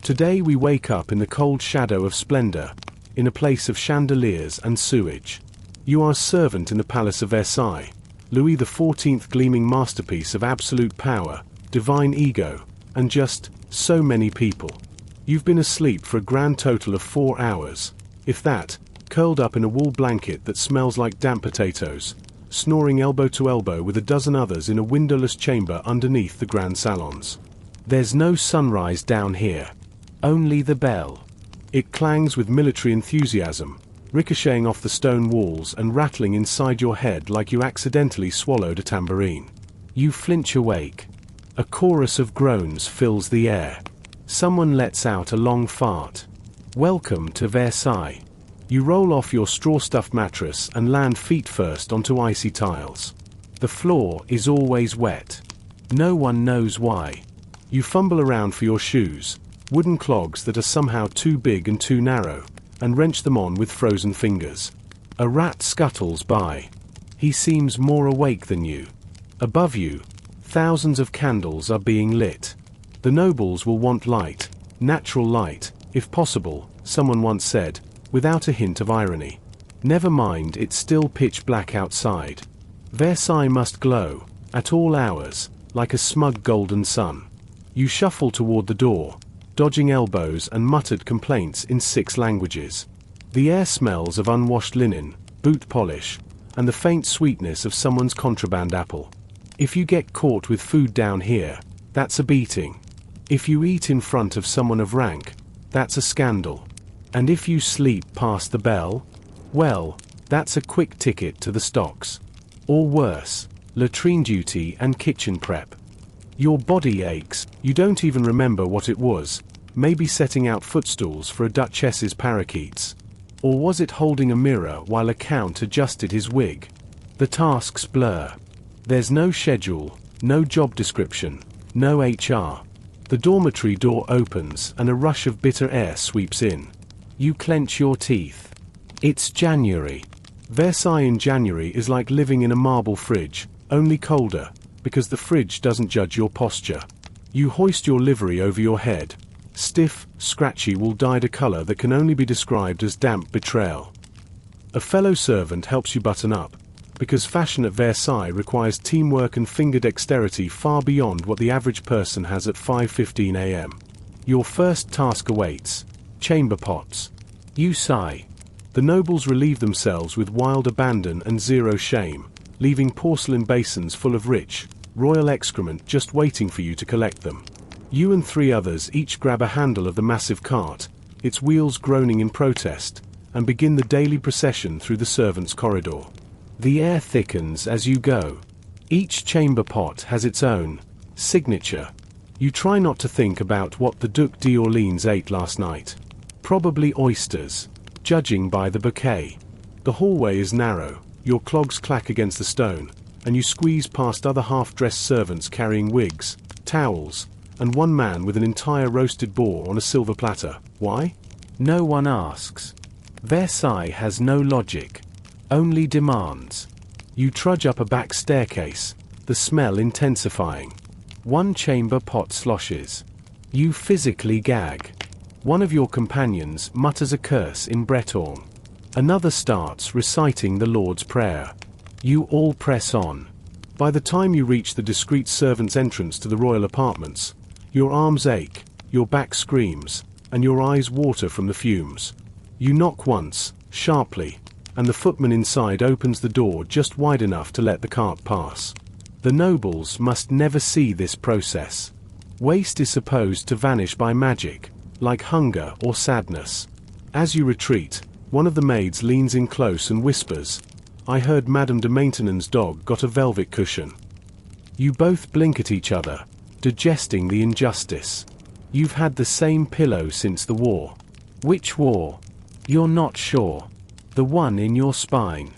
Today we wake up in the cold shadow of splendor, in a place of chandeliers and sewage. You are a servant in the Palace of Versailles, Louis XIV gleaming masterpiece of absolute power, divine ego, and just so many people. You've been asleep for a grand total of 4 hours, if that, curled up in a wool blanket that smells like damp potatoes, snoring elbow to elbow with a dozen others in a windowless chamber underneath the grand salons. There's no sunrise down here. Only the bell. It clangs with military enthusiasm, ricocheting off the stone walls and rattling inside your head like you accidentally swallowed a tambourine. You flinch awake. A chorus of groans fills the air. Someone lets out a long fart. Welcome to Versailles. You roll off your straw-stuffed mattress and land feet first onto icy tiles. The floor is always wet. No one knows why. You fumble around for your shoes, wooden clogs that are somehow too big and too narrow, and wrench them on with frozen fingers. A rat scuttles by. He seems more awake than you. Above you, thousands of candles are being lit. The nobles will want light, natural light, if possible, someone once said, without a hint of irony. Never mind, it's still pitch black outside. Versailles must glow, at all hours, like a smug golden sun. You shuffle toward the door, dodging elbows and muttered complaints in 6 languages. The air smells of unwashed linen, boot polish, and the faint sweetness of someone's contraband apple. If you get caught with food down here, that's a beating. If you eat in front of someone of rank, that's a scandal. And if you sleep past the bell, well, that's a quick ticket to the stocks. Or worse, latrine duty and kitchen prep. Your body aches, you don't even remember what it was, maybe setting out footstools for a duchess's parakeets. Or was it holding a mirror while a count adjusted his wig? The tasks blur. There's no schedule, no job description, no HR. The dormitory door opens and a rush of bitter air sweeps in. You clench your teeth. It's January. Versailles in January is like living in a marble fridge, only colder, because the fridge doesn't judge your posture. You hoist your livery over your head. Stiff, scratchy wool dyed a color that can only be described as damp betrayal. A fellow servant helps you button up, because fashion at Versailles requires teamwork and finger dexterity far beyond what the average person has at 5:15 a.m. Your first task awaits. Chamber pots. You sigh. The nobles relieve themselves with wild abandon and zero shame, leaving porcelain basins full of rich, royal excrement just waiting for you to collect them. You and 3 others each grab a handle of the massive cart, its wheels groaning in protest, and begin the daily procession through the servants' corridor. The air thickens as you go. Each chamber pot has its own signature. You try not to think about what the Duc d'Orléans ate last night. Probably oysters, judging by the bouquet. The hallway is narrow, your clogs clack against the stone, and you squeeze past other half-dressed servants carrying wigs, towels, and one man with an entire roasted boar on a silver platter. Why? No one asks. Versailles has no logic, only demands. You trudge up a back staircase, the smell intensifying. 1 chamber pot sloshes. You physically gag. One of your companions mutters a curse in Breton. Another starts reciting the Lord's Prayer. You all press on. By the time you reach the discreet servant's entrance to the royal apartments, your arms ache, your back screams, and your eyes water from the fumes. You knock once, sharply, and the footman inside opens the door just wide enough to let the cart pass. The nobles must never see this process. Waste is supposed to vanish by magic, like hunger or sadness. As you retreat, one of the maids leans in close and whispers, "I heard Madame de Maintenon's dog got a velvet cushion." You both blink at each other, digesting the injustice. You've had the same pillow since the war. Which war? You're not sure. The one in your spine.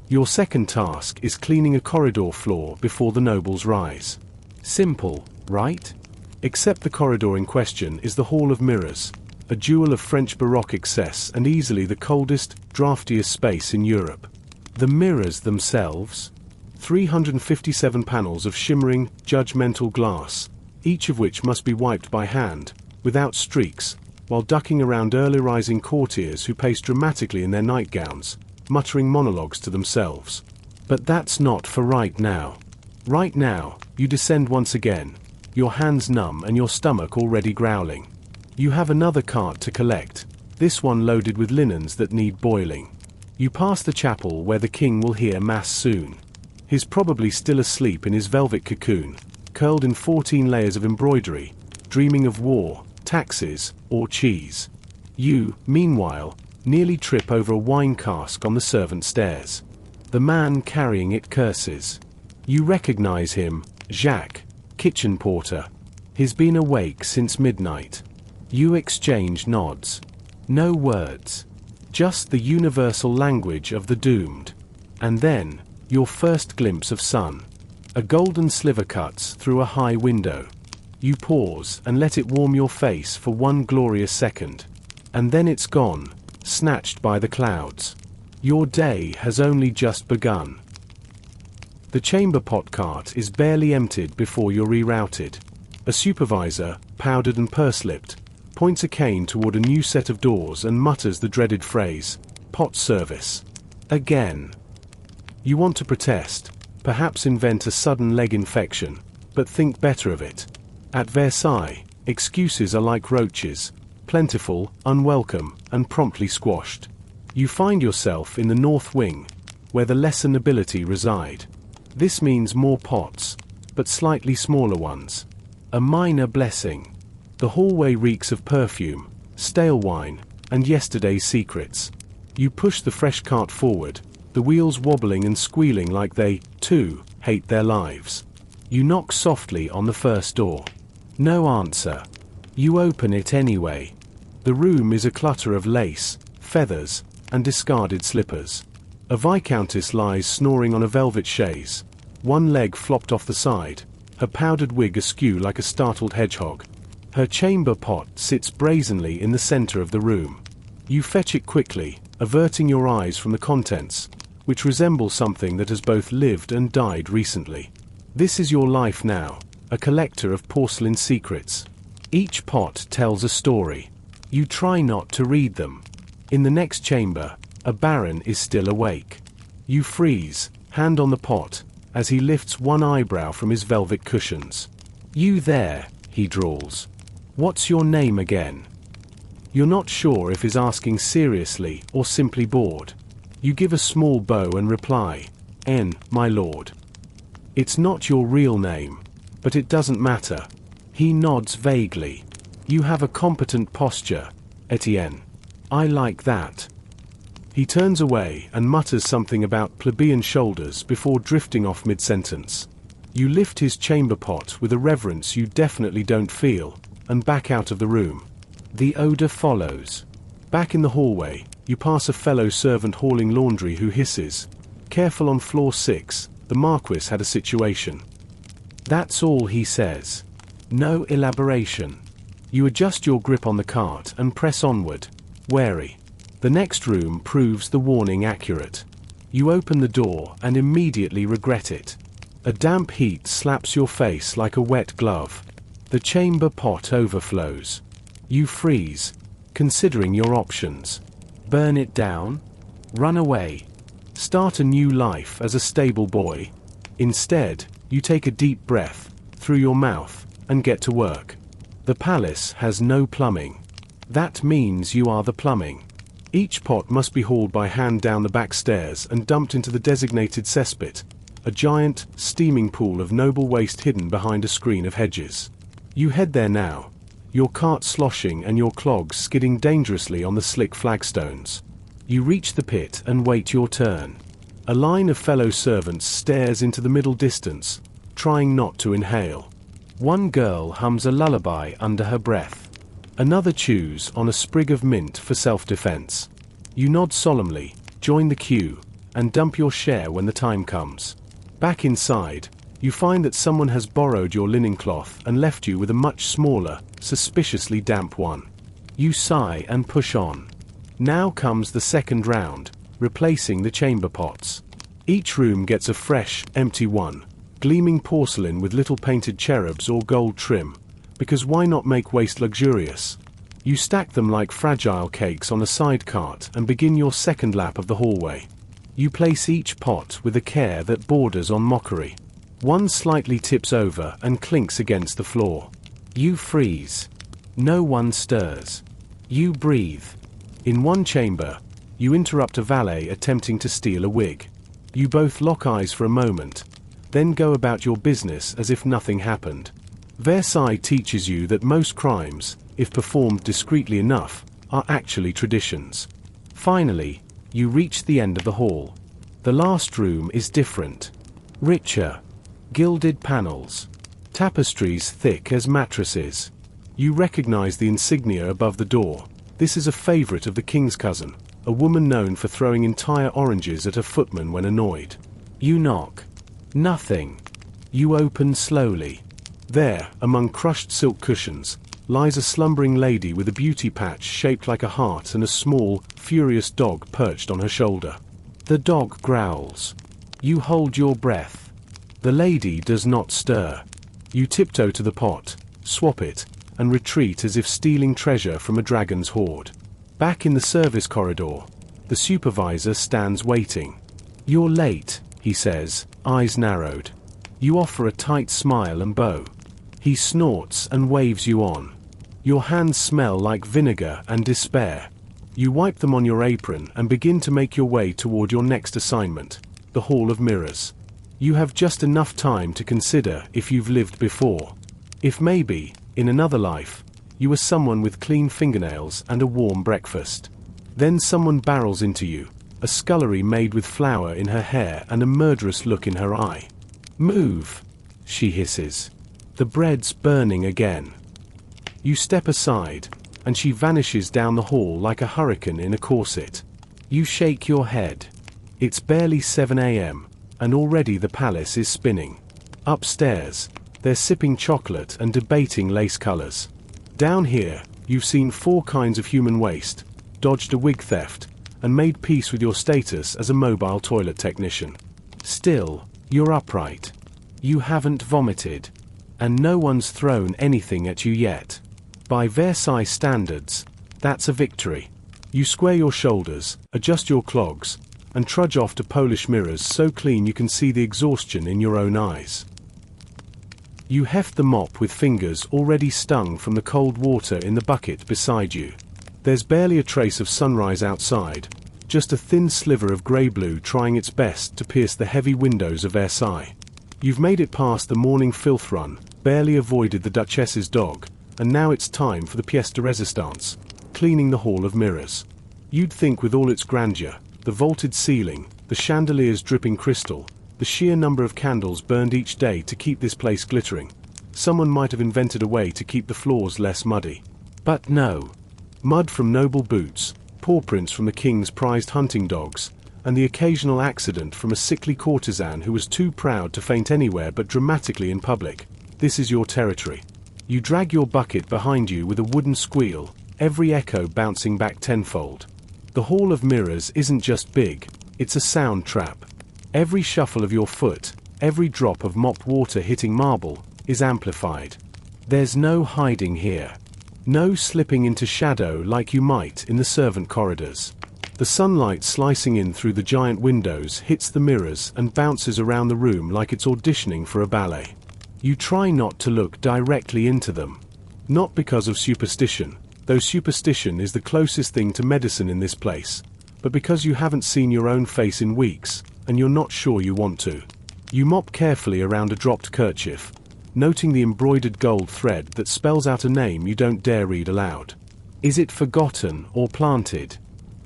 Your second task is cleaning a corridor floor before the nobles rise. Simple, right? Except the corridor in question is the Hall of Mirrors, a jewel of French Baroque excess and easily the coldest, draftiest space in Europe. The mirrors themselves? 357 panels of shimmering, judgmental glass, each of which must be wiped by hand, without streaks, while ducking around early rising courtiers who pace dramatically in their nightgowns, muttering monologues to themselves. But that's not for right now. Right now, you descend once again, your hands numb and your stomach already growling. You have another cart to collect, this one loaded with linens that need boiling. You pass the chapel where the king will hear mass soon. He's probably still asleep in his velvet cocoon, curled in 14 layers of embroidery, dreaming of war, taxes, or cheese. You, meanwhile, nearly trip over a wine cask on the servant stairs. The man carrying it curses. You recognize him, Jacques, kitchen porter. He's been awake since midnight. You exchange nods. No words. Just the universal language of the doomed. And then, your first glimpse of sun. A golden sliver cuts through a high window. You pause and let it warm your face for one glorious second. And then it's gone, snatched by the clouds. Your day has only just begun. The chamber pot cart is barely emptied before you're rerouted. A supervisor, powdered and purse-lipped, points a cane toward a new set of doors and mutters the dreaded phrase, "Pot service." Again. You want to protest, perhaps invent a sudden leg infection, but think better of it. At Versailles, excuses are like roaches, plentiful, unwelcome, and promptly squashed. You find yourself in the North Wing, where the lesser nobility reside. This means more pots, but slightly smaller ones. A minor blessing. The hallway reeks of perfume, stale wine, and yesterday's secrets. You push the fresh cart forward, the wheels wobbling and squealing like they, too, hate their lives. You knock softly on the first door. No answer. You open it anyway. The room is a clutter of lace, feathers, and discarded slippers. A viscountess lies snoring on a velvet chaise, one leg flopped off the side, her powdered wig askew like a startled hedgehog. Her chamber pot sits brazenly in the center of the room. You fetch it quickly, averting your eyes from the contents, which resemble something that has both lived and died recently. This is your life now, a collector of porcelain secrets. Each pot tells a story. You try not to read them. In the next chamber, a baron is still awake. You freeze, hand on the pot, as he lifts one eyebrow from his velvet cushions. "You there," he drawls. "What's your name again?" You're not sure if he's asking seriously or simply bored. You give a small bow and reply, "N, my lord." It's not your real name, but it doesn't matter. He nods vaguely. You have a competent posture, Etienne. I like that. He turns away and mutters something about plebeian shoulders before drifting off mid-sentence. You lift his chamber pot with a reverence you definitely don't feel, and back out of the room. The odor follows. Back in the hallway, you pass a fellow servant hauling laundry who hisses, "Careful on floor 6, the Marquis had a situation." That's all he says. No elaboration. You adjust your grip on the cart and press onward, wary. The next room proves the warning accurate. You open the door and immediately regret it. A damp heat slaps your face like a wet glove. The chamber pot overflows. You freeze, considering your options. Burn it down? Run away? Start a new life as a stable boy? Instead, you take a deep breath, through your mouth, and get to work. The palace has no plumbing. That means you are the plumbing. Each pot must be hauled by hand down the back stairs and dumped into the designated cesspit, a giant, steaming pool of noble waste hidden behind a screen of hedges. You head there now, your cart sloshing and your clogs skidding dangerously on the slick flagstones. You reach the pit and wait your turn. A line of fellow servants stares into the middle distance, trying not to inhale. One girl hums a lullaby under her breath. Another chews on a sprig of mint for self-defense. You nod solemnly, join the queue, and dump your share when the time comes. Back inside, you find that someone has borrowed your linen cloth and left you with a much smaller, suspiciously damp one. You sigh and push on. Now comes the second round, replacing the chamber pots. Each room gets a fresh, empty one, gleaming porcelain with little painted cherubs or gold trim, Because why not make waste luxurious? You stack them like fragile cakes on a side cart and begin your second lap of the hallway. You place each pot with a care that borders on mockery. One slightly tips over and clinks against the floor. You freeze. No one stirs. You breathe. In one chamber, you interrupt a valet attempting to steal a wig. You both lock eyes for a moment, then go about your business as if nothing happened. Versailles teaches you that most crimes, if performed discreetly enough, are actually traditions. Finally, you reach the end of the hall. The last room is different. Richer. Gilded panels. Tapestries thick as mattresses. You recognize the insignia above the door. This is a favorite of the king's cousin, a woman known for throwing entire oranges at a footman when annoyed. You knock. Nothing. You open slowly. There, among crushed silk cushions, lies a slumbering lady with a beauty patch shaped like a heart and a small, furious dog perched on her shoulder. The dog growls. You hold your breath. The lady does not stir. You tiptoe to the pot, swap it, and retreat as if stealing treasure from a dragon's hoard. Back in the service corridor, the supervisor stands waiting. You're late, he says, eyes narrowed. You offer a tight smile and bow. He snorts and waves you on. Your hands smell like vinegar and despair. You wipe them on your apron and begin to make your way toward your next assignment, the Hall of Mirrors. You have just enough time to consider if you've lived before. If maybe, in another life, you were someone with clean fingernails and a warm breakfast. Then someone barrels into you, a scullery maid with flour in her hair and a murderous look in her eye. Move, she hisses. The bread's burning again. You step aside, and she vanishes down the hall like a hurricane in a corset. You shake your head. It's barely 7 a.m., and already the palace is spinning. Upstairs, they're sipping chocolate and debating lace colors. Down here, you've seen 4 kinds of human waste, dodged a wig theft, and made peace with your status as a mobile toilet technician. Still, you're upright. You haven't vomited. And no one's thrown anything at you yet. By Versailles standards, that's a victory. You square your shoulders, adjust your clogs, and trudge off to polish mirrors so clean you can see the exhaustion in your own eyes. You heft the mop with fingers already stung from the cold water in the bucket beside you. There's barely a trace of sunrise outside, just a thin sliver of grey-blue trying its best to pierce the heavy windows of Versailles. You've made it past the morning filth run, barely avoided the Duchess's dog, and now it's time for the pièce de résistance, cleaning the Hall of Mirrors. You'd think with all its grandeur, the vaulted ceiling, the chandeliers dripping crystal, the sheer number of candles burned each day to keep this place glittering, someone might have invented a way to keep the floors less muddy. But no. Mud from noble boots, paw prints from the king's prized hunting dogs, and the occasional accident from a sickly courtesan who was too proud to faint anywhere but dramatically in public. This is your territory. You drag your bucket behind you with a wooden squeal, every echo bouncing back tenfold. The Hall of Mirrors isn't just big, it's a sound trap. Every shuffle of your foot, every drop of mop water hitting marble, is amplified. There's no hiding here. No slipping into shadow like you might in the servant corridors. The sunlight slicing in through the giant windows hits the mirrors and bounces around the room like it's auditioning for a ballet. You try not to look directly into them. Not because of superstition, though superstition is the closest thing to medicine in this place, but because you haven't seen your own face in weeks, and you're not sure you want to. You mop carefully around a dropped kerchief, noting the embroidered gold thread that spells out a name you don't dare read aloud. Is it forgotten or planted?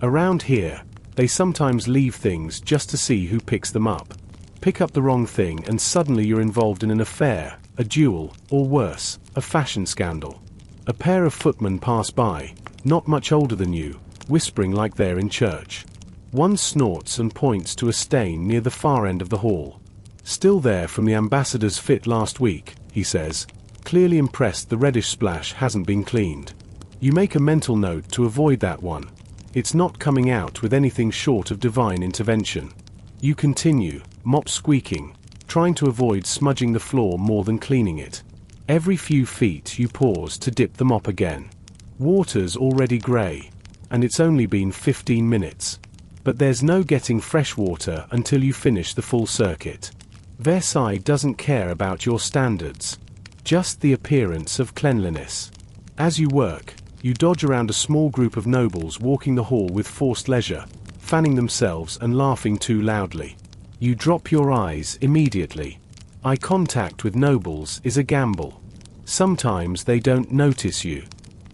Around here, they sometimes leave things just to see who picks them up. Pick up the wrong thing and suddenly you're involved in an affair, a duel, or worse, a fashion scandal. A pair of footmen pass by, not much older than you, whispering like they're in church. One snorts and points to a stain near the far end of the hall. Still there from the ambassador's fit last week, he says, clearly impressed the reddish splash hasn't been cleaned. You make a mental note to avoid that one. It's not coming out with anything short of divine intervention. You continue, mop squeaking, trying to avoid smudging the floor more than cleaning it. Every few feet you pause to dip the mop again. Water's already grey, and it's only been 15 minutes. But there's no getting fresh water until you finish the full circuit. Versailles doesn't care about your standards, just the appearance of cleanliness. As you work, you dodge around a small group of nobles walking the hall with forced leisure, fanning themselves and laughing too loudly. You drop your eyes immediately. Eye contact with nobles is a gamble. Sometimes they don't notice you.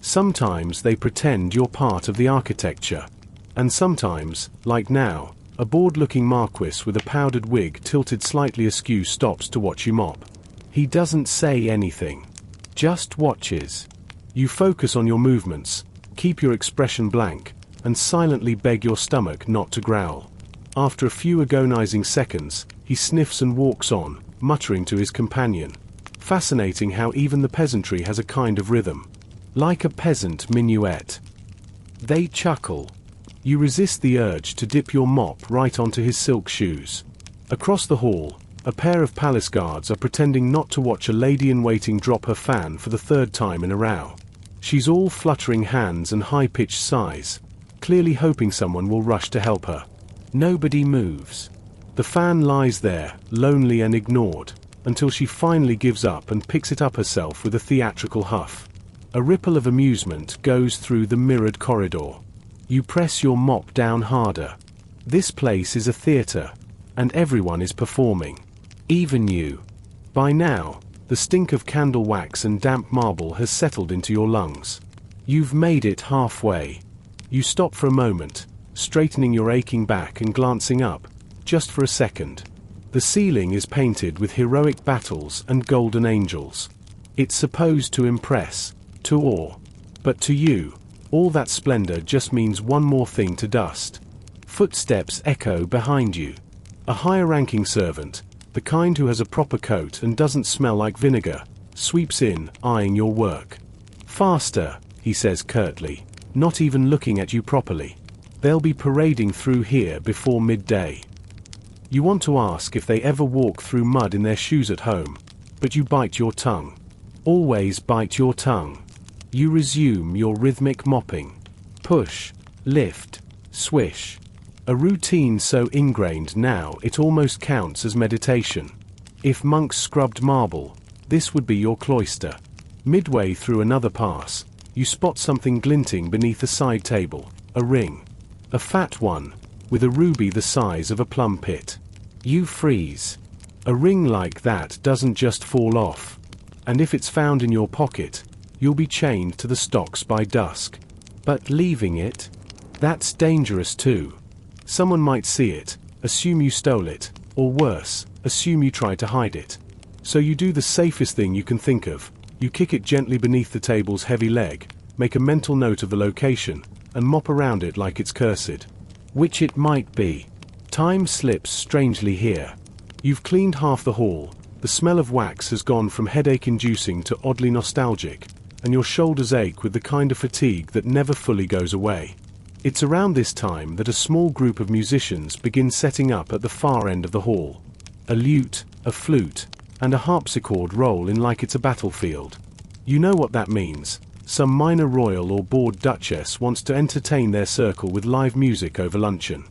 Sometimes they pretend you're part of the architecture. And sometimes, like now, a bored-looking marquis with a powdered wig tilted slightly askew stops to watch you mop. He doesn't say anything, just watches. You focus on your movements, keep your expression blank, and silently beg your stomach not to growl. After a few agonizing seconds, he sniffs and walks on, muttering to his companion. Fascinating how even the peasantry has a kind of rhythm. Like a peasant minuet. They chuckle. You resist the urge to dip your mop right onto his silk shoes. Across the hall, a pair of palace guards are pretending not to watch a lady-in-waiting drop her fan for the third time in a row. She's all fluttering hands and high-pitched sighs, clearly hoping someone will rush to help her. Nobody moves. The fan lies there, lonely and ignored, until she finally gives up and picks it up herself with a theatrical huff. A ripple of amusement goes through the mirrored corridor. You press your mop down harder. This place is a theater, and everyone is performing. Even you. By now, the stink of candle wax and damp marble has settled into your lungs. You've made it halfway. You stop for a moment, straightening your aching back and glancing up, just for a second. The ceiling is painted with heroic battles and golden angels. It's supposed to impress, to awe. But to you, all that splendor just means one more thing to dust. Footsteps echo behind you. A higher-ranking servant, the kind who has a proper coat and doesn't smell like vinegar, sweeps in, eyeing your work. "Faster," he says curtly, not even looking at you properly. "They'll be parading through here before midday." You want to ask if they ever walk through mud in their shoes at home, but you bite your tongue. Always bite your tongue. You resume your rhythmic mopping. Push, lift, swish. A routine so ingrained now it almost counts as meditation. If monks scrubbed marble, this would be your cloister. Midway through another pass, you spot something glinting beneath a side table, a ring. A fat one, with a ruby the size of a plum pit. You freeze. A ring like that doesn't just fall off. And if it's found in your pocket, you'll be chained to the stocks by dusk. But leaving it? That's dangerous too. Someone might see it, assume you stole it, or worse, assume you tried to hide it. So you do the safest thing you can think of. You kick it gently beneath the table's heavy leg, make a mental note of the location, and mop around it like it's cursed. Which it might be. Time slips strangely here. You've cleaned half the hall, the smell of wax has gone from headache-inducing to oddly nostalgic, and your shoulders ache with the kind of fatigue that never fully goes away. It's around this time that a small group of musicians begin setting up at the far end of the hall. A lute, a flute, and a harpsichord roll in like it's a battlefield. You know what that means. Some minor royal or bored duchess wants to entertain their circle with live music over luncheon.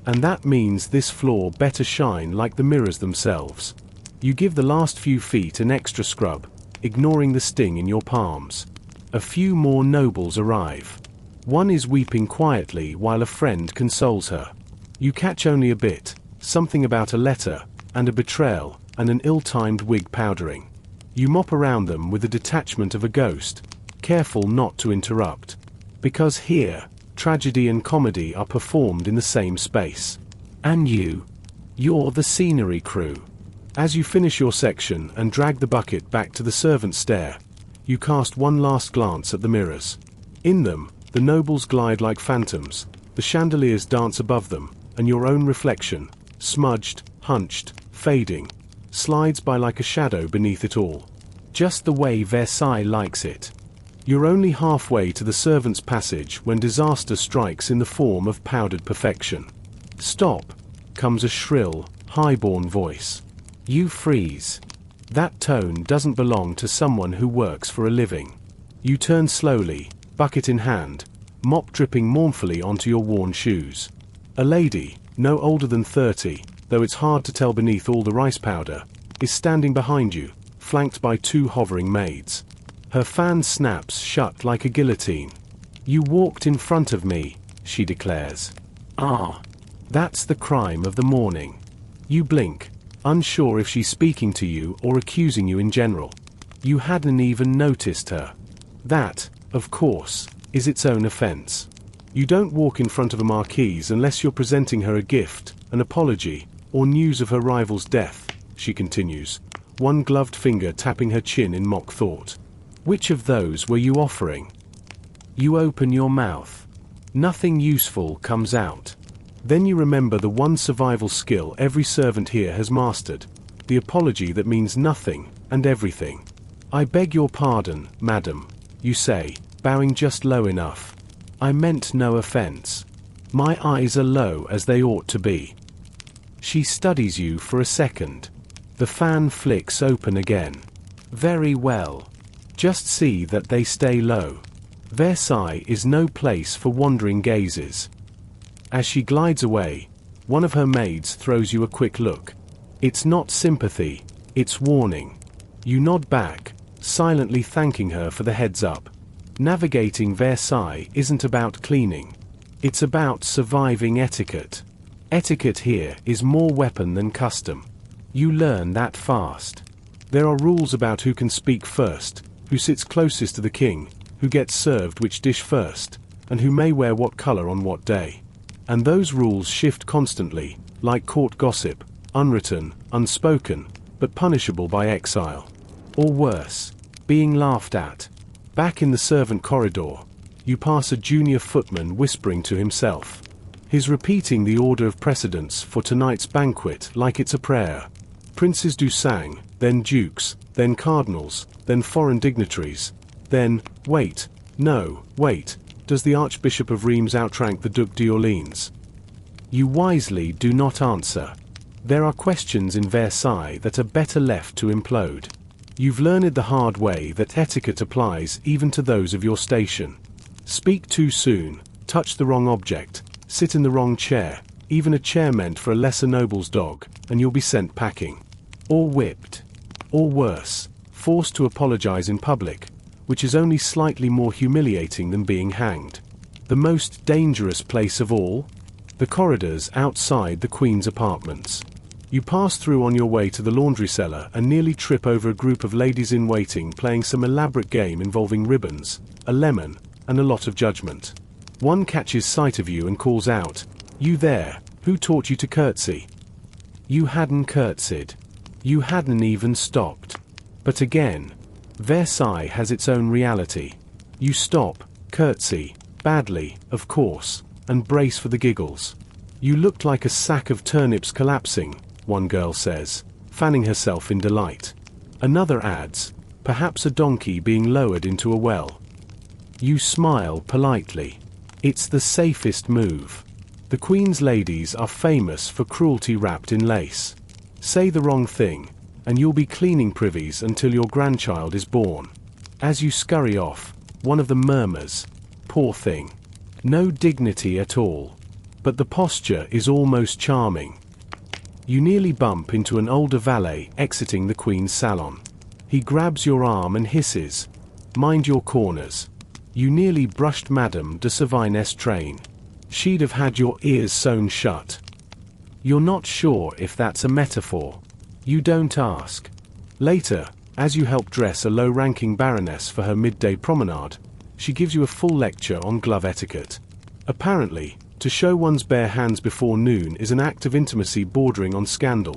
And that means this floor better shine like the mirrors themselves. You give the last few feet an extra scrub, ignoring the sting in your palms. A few more nobles arrive. One is weeping quietly while a friend consoles her. You catch only a bit, something about a letter, and a betrayal, and an ill-timed wig powdering. You mop around them with the detachment of a ghost, careful not to interrupt. Because here, tragedy and comedy are performed in the same space. And you're the scenery crew. As you finish your section and drag the bucket back to the servant's stair, you cast one last glance at the mirrors. In them, the nobles glide like phantoms, the chandeliers dance above them, and your own reflection, smudged, hunched, fading, slides by like a shadow beneath it all. Just the way Versailles likes it. You're only halfway to the servants' passage when disaster strikes in the form of powdered perfection. "Stop!" comes a shrill, high-born voice. You freeze. That tone doesn't belong to someone who works for a living. You turn slowly, bucket in hand, mop dripping mournfully onto your worn shoes. A lady, no older than 30, though it's hard to tell beneath all the rice powder, is standing behind you, flanked by 2 hovering maids. Her fan snaps shut like a guillotine. "You walked in front of me," she declares. "Ah, that's the crime of the morning." You blink, unsure if she's speaking to you or accusing you in general. You hadn't even noticed her. That, of course, is its own offense. You don't walk in front of a marquise unless you're presenting her a gift, an apology, or news of her rival's death, she continues, one gloved finger tapping her chin in mock thought. Which of those were you offering? You open your mouth. Nothing useful comes out. Then you remember the one survival skill every servant here has mastered, the apology that means nothing and everything. "I beg your pardon, madam," you say, bowing just low enough. "I meant no offense. My eyes are low as they ought to be." She studies you for a second. The fan flicks open again. "Very well. Just see that they stay low. Versailles is no place for wandering gazes." As she glides away, one of her maids throws you a quick look. It's not sympathy, it's warning. You nod back, silently thanking her for the heads up. Navigating Versailles isn't about cleaning. It's about surviving etiquette. Etiquette here is more weapon than custom. You learn that fast. There are rules about who can speak first, who sits closest to the king, who gets served which dish first, and who may wear what color on what day. And those rules shift constantly, like court gossip, unwritten, unspoken, but punishable by exile. Or worse, being laughed at. Back in the servant corridor, you pass a junior footman whispering to himself. He's repeating the order of precedence for tonight's banquet like it's a prayer. Princes du sang, then dukes, then cardinals, then foreign dignitaries, then, wait, does the Archbishop of Reims outrank the Duc d'Orleans? You wisely do not answer. There are questions in Versailles that are better left to implode. You've learned the hard way that etiquette applies even to those of your station. Speak too soon, touch the wrong object, sit in the wrong chair, even a chair meant for a lesser noble's dog, and you'll be sent packing. Or whipped. Or worse, forced to apologize in public, which is only slightly more humiliating than being hanged. The most dangerous place of all? The corridors outside the Queen's apartments. You pass through on your way to the laundry cellar and nearly trip over a group of ladies-in-waiting playing some elaborate game involving ribbons, a lemon, and a lot of judgment. One catches sight of you and calls out, "You there, who taught you to curtsy?" You hadn't curtsied. You hadn't even stopped. But again, Versailles has its own reality. You stop, curtsy, badly, of course, and brace for the giggles. "You looked like a sack of turnips collapsing," one girl says, fanning herself in delight. Another adds, "Perhaps a donkey being lowered into a well." You smile politely. It's the safest move. The Queen's ladies are famous for cruelty wrapped in lace. Say the wrong thing, and you'll be cleaning privies until your grandchild is born. As you scurry off, one of them murmurs, "Poor thing. No dignity at all. But the posture is almost charming." You nearly bump into an older valet exiting the Queen's salon. He grabs your arm and hisses, "Mind your corners. You nearly brushed Madame de Sévigné's train. She'd have had your ears sewn shut." You're not sure if that's a metaphor. You don't ask. Later, as you help dress a low-ranking baroness for her midday promenade, she gives you a full lecture on glove etiquette. Apparently, to show one's bare hands before noon is an act of intimacy bordering on scandal.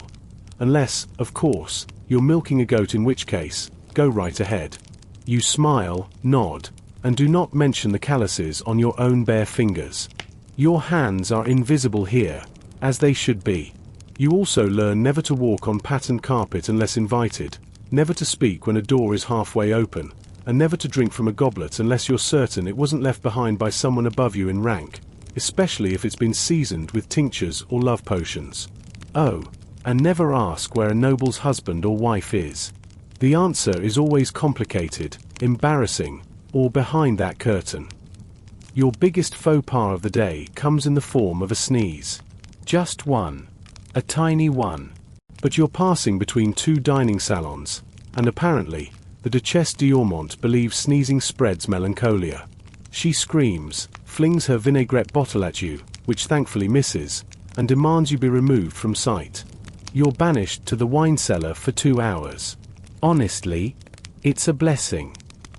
Unless, of course, you're milking a goat, in which case, go right ahead. You smile, nod, and do not mention the calluses on your own bare fingers. Your hands are invisible here, as they should be. You also learn never to walk on patterned carpet unless invited, never to speak when a door is halfway open, and never to drink from a goblet unless you're certain it wasn't left behind by someone above you in rank, especially if it's been seasoned with tinctures or love potions. Oh, and never ask where a noble's husband or wife is. The answer is always complicated, embarrassing, or behind that curtain. Your biggest faux pas of the day comes in the form of a sneeze. Just one. A tiny one. But you're passing between two dining salons, and apparently, the Duchesse d'Ormont believes sneezing spreads melancholia. She screams, flings her vinaigrette bottle at you, which thankfully misses, and demands you be removed from sight. You're banished to the wine cellar for 2 hours. Honestly, it's a blessing.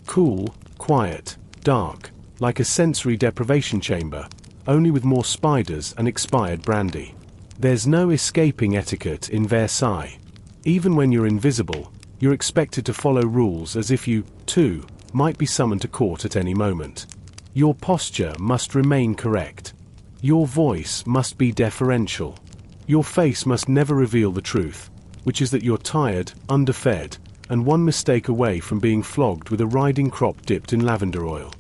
Cool, quiet, dark, like a sensory deprivation chamber, only with more spiders and expired brandy. There's no escaping etiquette in Versailles. Even when you're invisible, you're expected to follow rules as if you, too, might be summoned to court at any moment. Your posture must remain correct. Your voice must be deferential. Your face must never reveal the truth, which is that you're tired, underfed, and one mistake away from being flogged with a riding crop dipped in lavender oil.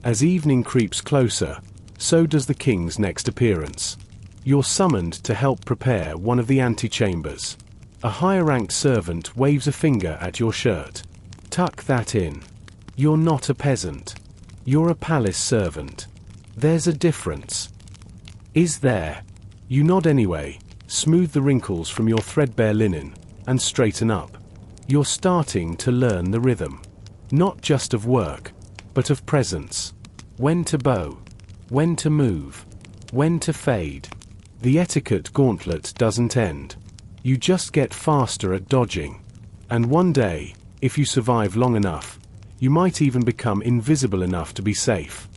As evening creeps closer, so does the king's next appearance. You're summoned to help prepare one of the antechambers. A higher-ranked servant waves a finger at your shirt. Tuck that in. You're not a peasant. You're a palace servant. There's a difference. Is there? You nod anyway, smooth the wrinkles from your threadbare linen, and straighten up. You're starting to learn the rhythm. Not just of work, but of presence. When to bow. When to move. When to fade. The etiquette gauntlet doesn't end. You just get faster at dodging. And one day, if you survive long enough, you might even become invisible enough to be safe.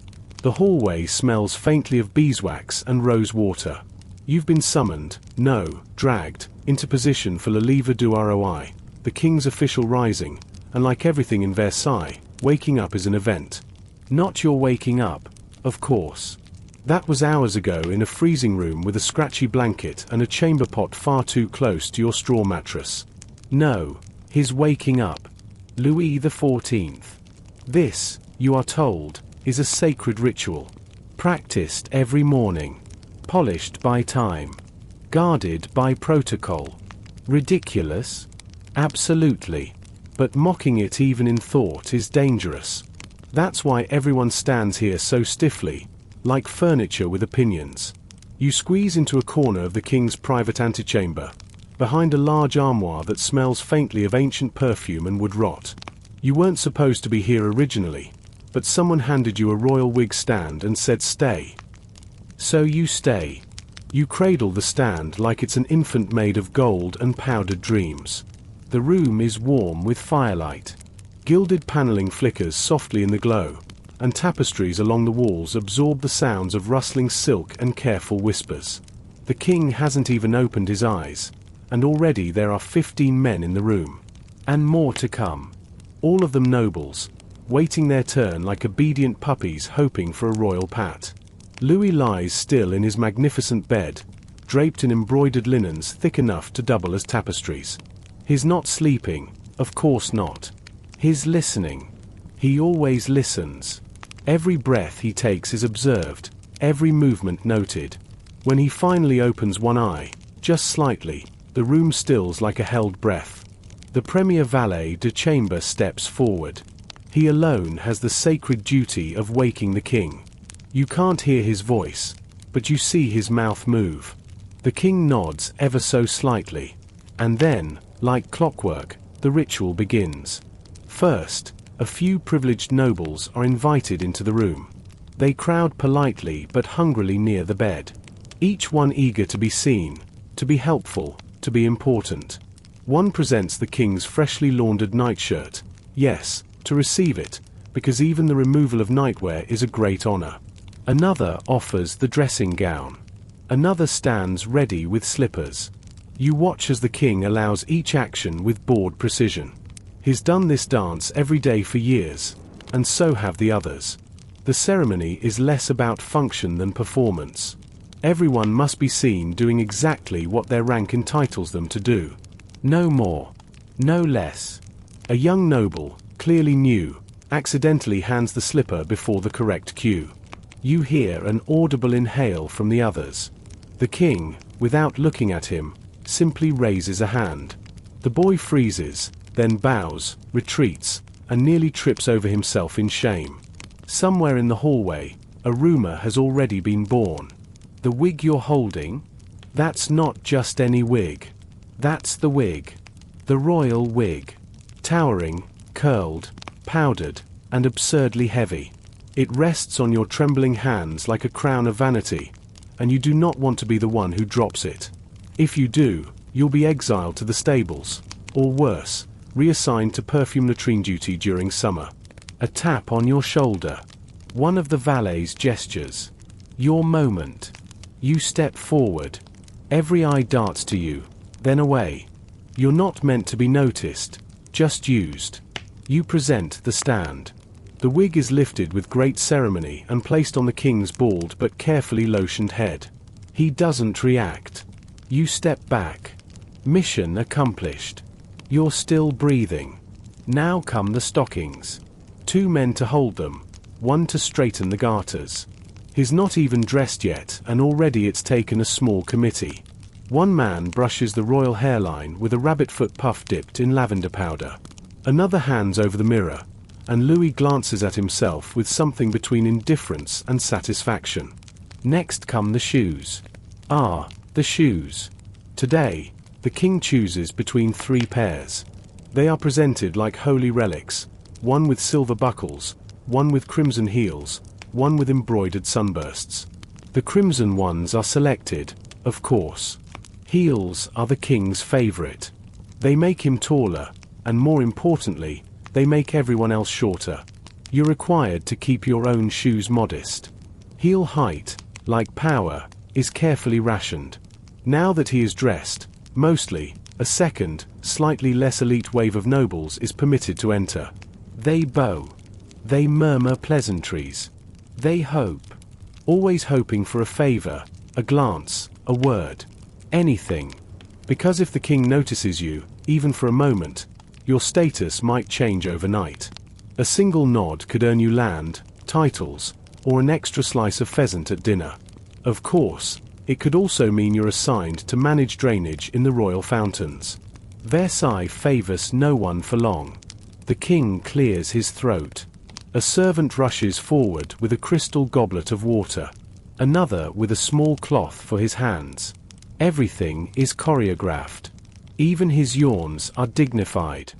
The hallway smells faintly of beeswax and rose water. You've been summoned, no, dragged, into position for le lever du roi, the king's official rising, and like everything in Versailles, waking up is an event. Not your waking up, of course. That was hours ago in a freezing room with a scratchy blanket and a chamber pot far too close to your straw mattress. No, his waking up. Louis XIV. This, you are told, is a sacred ritual. Practiced every morning. Polished by time. Guarded by protocol. Ridiculous? Absolutely. But mocking it even in thought is dangerous. That's why everyone stands here so stiffly, like furniture with opinions. You squeeze into a corner of the king's private antechamber, behind a large armoire that smells faintly of ancient perfume and wood rot. You weren't supposed to be here originally, but someone handed you a royal wig stand and said stay. So you stay. You cradle the stand like it's an infant made of gold and powdered dreams. The room is warm with firelight. Gilded paneling flickers softly in the glow, and tapestries along the walls absorb the sounds of rustling silk and careful whispers. The king hasn't even opened his eyes, and already there are 15 men in the room. And more to come. All of them nobles, waiting their turn like obedient puppies hoping for a royal pat. Louis lies still in his magnificent bed, draped in embroidered linens thick enough to double as tapestries. He's not sleeping, of course not. He's listening. He always listens. Every breath he takes is observed, every movement noted. When he finally opens one eye, just slightly, the room stills like a held breath. The premier valet de chambre steps forward. He alone has the sacred duty of waking the king. You can't hear his voice, but you see his mouth move. The king nods ever so slightly. And then, like clockwork, the ritual begins. First, a few privileged nobles are invited into the room. They crowd politely but hungrily near the bed. Each one eager to be seen, to be helpful, to be important. One presents the king's freshly laundered nightshirt. Yes, to receive it, because even the removal of nightwear is a great honor. Another offers the dressing gown. Another stands ready with slippers. You watch as the king allows each action with bored precision. He's done this dance every day for years, and so have the others. The ceremony is less about function than performance. Everyone must be seen doing exactly what their rank entitles them to do. No more. No less. A young noble, clearly new, accidentally hands the slipper before the correct cue. You hear an audible inhale from the others. The king, without looking at him, simply raises a hand. The boy freezes, then bows, retreats, and nearly trips over himself in shame. Somewhere in the hallway, a rumor has already been born. The wig you're holding? That's not just any wig. That's the wig. The royal wig. Towering, curled, powdered, and absurdly heavy. It rests on your trembling hands like a crown of vanity, and you do not want to be the one who drops it. If you do, you'll be exiled to the stables, or worse, reassigned to perfume latrine duty during summer. A tap on your shoulder. One of the valet's gestures. Your moment. You step forward. Every eye darts to you, then away. You're not meant to be noticed, just used. You present the stand. The wig is lifted with great ceremony and placed on the king's bald but carefully lotioned head. He doesn't react. You step back. Mission accomplished. You're still breathing. Now come the stockings. 2 men to hold them, 1 to straighten the garters. He's not even dressed yet, and already it's taken a small committee. 1 man brushes the royal hairline with a rabbit-foot puff dipped in lavender powder. Another hands over the mirror, and Louis glances at himself with something between indifference and satisfaction. Next come the shoes. Ah, the shoes. Today, the king chooses between 3 pairs. They are presented like holy relics, 1 with silver buckles, 1 with crimson heels, 1 with embroidered sunbursts. The crimson ones are selected, of course. Heels are the king's favorite. They make him taller, and more importantly, they make everyone else shorter. You're required to keep your own shoes modest. Heel height, like power, is carefully rationed. Now that he is dressed, mostly, a second, slightly less elite wave of nobles is permitted to enter. They bow. They murmur pleasantries. They hope. Always hoping for a favor, a glance, a word. Anything. Because if the king notices you, even for a moment, your status might change overnight. A single nod could earn you land, titles, or an extra slice of pheasant at dinner. Of course, it could also mean you're assigned to manage drainage in the royal fountains. Versailles favors no one for long. The king clears his throat. A servant rushes forward with a crystal goblet of water. Another with a small cloth for his hands. Everything is choreographed. Even his yawns are dignified.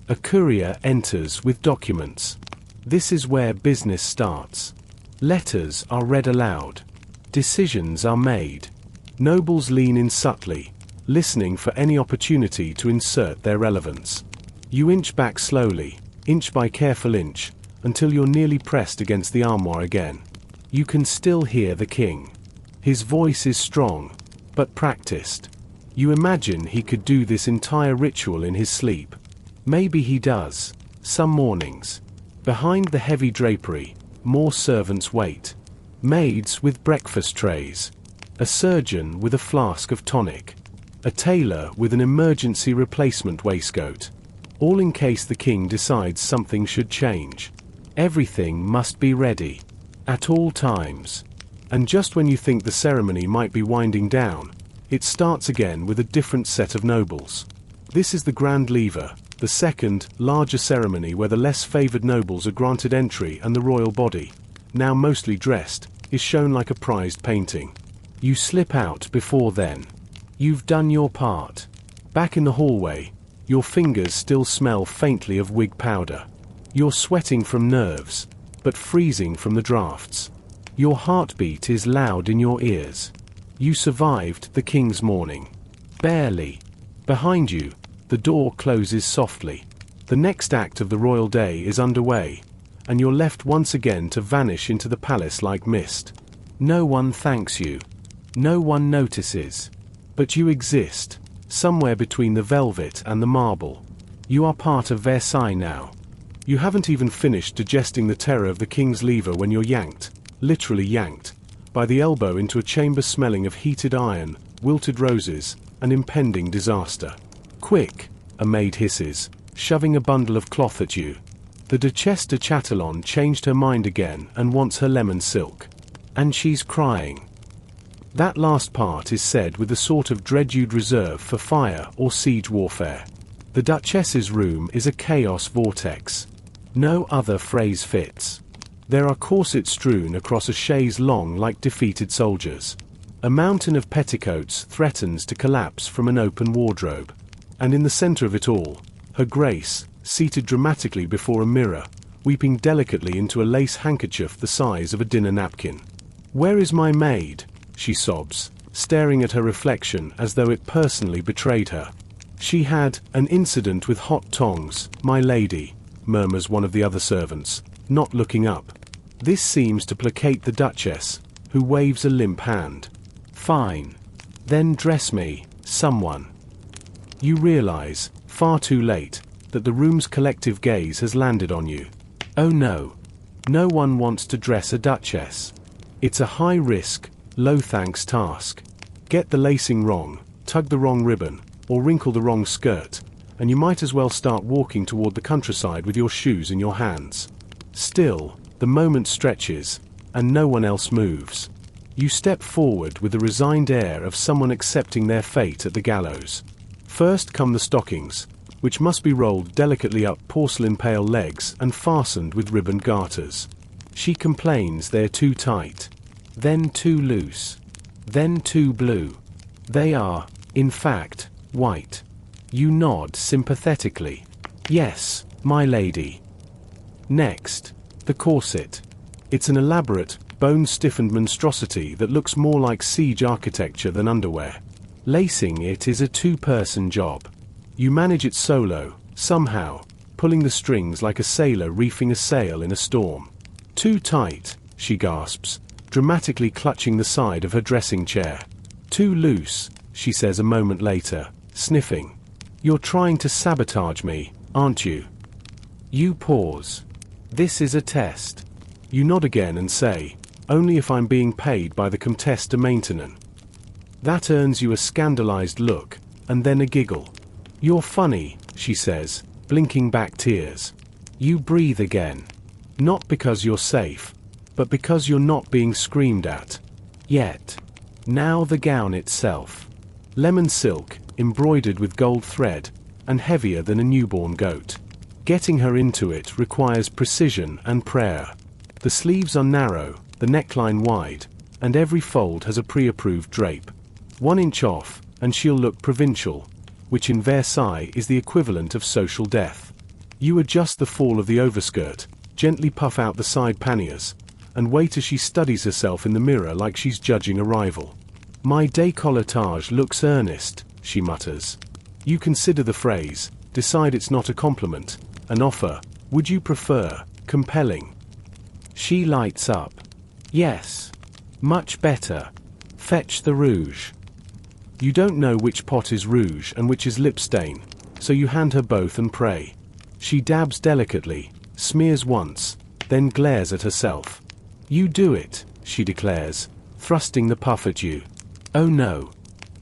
A courier enters with documents. This is where business starts. Letters are read aloud. Decisions are made. Nobles lean in subtly, listening for any opportunity to insert their relevance. You inch back slowly, inch by careful inch, until you're nearly pressed against the armoire again. You can still hear the king. His voice is strong, but practiced. You imagine he could do this entire ritual in his sleep. Maybe he does, some mornings. Behind the heavy drapery, more servants wait. Maids with breakfast trays. A surgeon with a flask of tonic. A tailor with an emergency replacement waistcoat. All in case the king decides something should change. Everything must be ready. At all times. And just when you think the ceremony might be winding down, it starts again with a different set of nobles. This is the grand lever, the second, larger ceremony where the less favored nobles are granted entry and the royal body, now mostly dressed, is shown like a prized painting. You slip out before then. You've done your part. Back in the hallway, your fingers still smell faintly of wig powder. You're sweating from nerves, but freezing from the drafts. Your heartbeat is loud in your ears. You survived the king's morning. Barely. Behind you, the door closes softly. The next act of the royal day is underway, and you're left once again to vanish into the palace like mist. No one thanks you. No one notices. But you exist, somewhere between the velvet and the marble. You are part of Versailles now. You haven't even finished digesting the terror of the king's lever when you're yanked, literally yanked, by the elbow into a chamber smelling of heated iron, wilted roses, and impending disaster. Quick, a maid hisses, shoving a bundle of cloth at you. The Duchesse de Chatillon changed her mind again and wants her lemon silk. And she's crying. That last part is said with a sort of dread you'd reserve for fire or siege warfare. The Duchess's room is a chaos vortex. No other phrase fits. There are corsets strewn across a chaise longue like defeated soldiers. A mountain of petticoats threatens to collapse from an open wardrobe. And in the center of it all, Her Grace, seated dramatically before a mirror, weeping delicately into a lace handkerchief the size of a dinner napkin. "Where is my maid?" she sobs, staring at her reflection as though it personally betrayed her. "She had an incident with hot tongs, my lady," murmurs one of the other servants, not looking up. This seems to placate the Duchess, who waves a limp hand. "Fine. Then dress me, someone." You realize, far too late, that the room's collective gaze has landed on you. Oh no. No one wants to dress a duchess. It's a high-risk, low-thanks task. Get the lacing wrong, tug the wrong ribbon, or wrinkle the wrong skirt, and you might as well start walking toward the countryside with your shoes in your hands. Still, the moment stretches, and no one else moves. You step forward with the resigned air of someone accepting their fate at the gallows. First come the stockings, which must be rolled delicately up porcelain-pale legs and fastened with ribbon garters. She complains they're too tight, then too loose, then too blue. They are, in fact, white. You nod sympathetically. "Yes, my lady." Next, the corset. It's an elaborate, bone-stiffened monstrosity that looks more like siege architecture than underwear. Lacing it is a two-person job. You manage it solo, somehow, pulling the strings like a sailor reefing a sail in a storm. "Too tight," she gasps, dramatically clutching the side of her dressing chair. "Too loose," she says a moment later, sniffing. "You're trying to sabotage me, aren't you?" You pause. This is a test. You nod again and say, "Only if I'm being paid by the Comtesse de Maintenon." That earns you a scandalized look, and then a giggle. "You're funny," she says, blinking back tears. You breathe again. Not because you're safe, but because you're not being screamed at. Yet. Now the gown itself. Lemon silk, embroidered with gold thread, and heavier than a newborn goat. Getting her into it requires precision and prayer. The sleeves are narrow, the neckline wide, and every fold has a pre-approved drape. 1 inch off, and she'll look provincial, which in Versailles is the equivalent of social death. You adjust the fall of the overskirt, gently puff out the side panniers, and wait as she studies herself in the mirror like she's judging a rival. "My décolletage looks earnest," she mutters. You consider the phrase, decide it's not a compliment, an offer. Would you prefer, compelling? She lights up. "Yes. Much better. Fetch the rouge." You don't know which pot is rouge and which is lip stain, so you hand her both and pray. She dabs delicately, smears once, then glares at herself. "You do it," she declares, thrusting the puff at you. Oh no.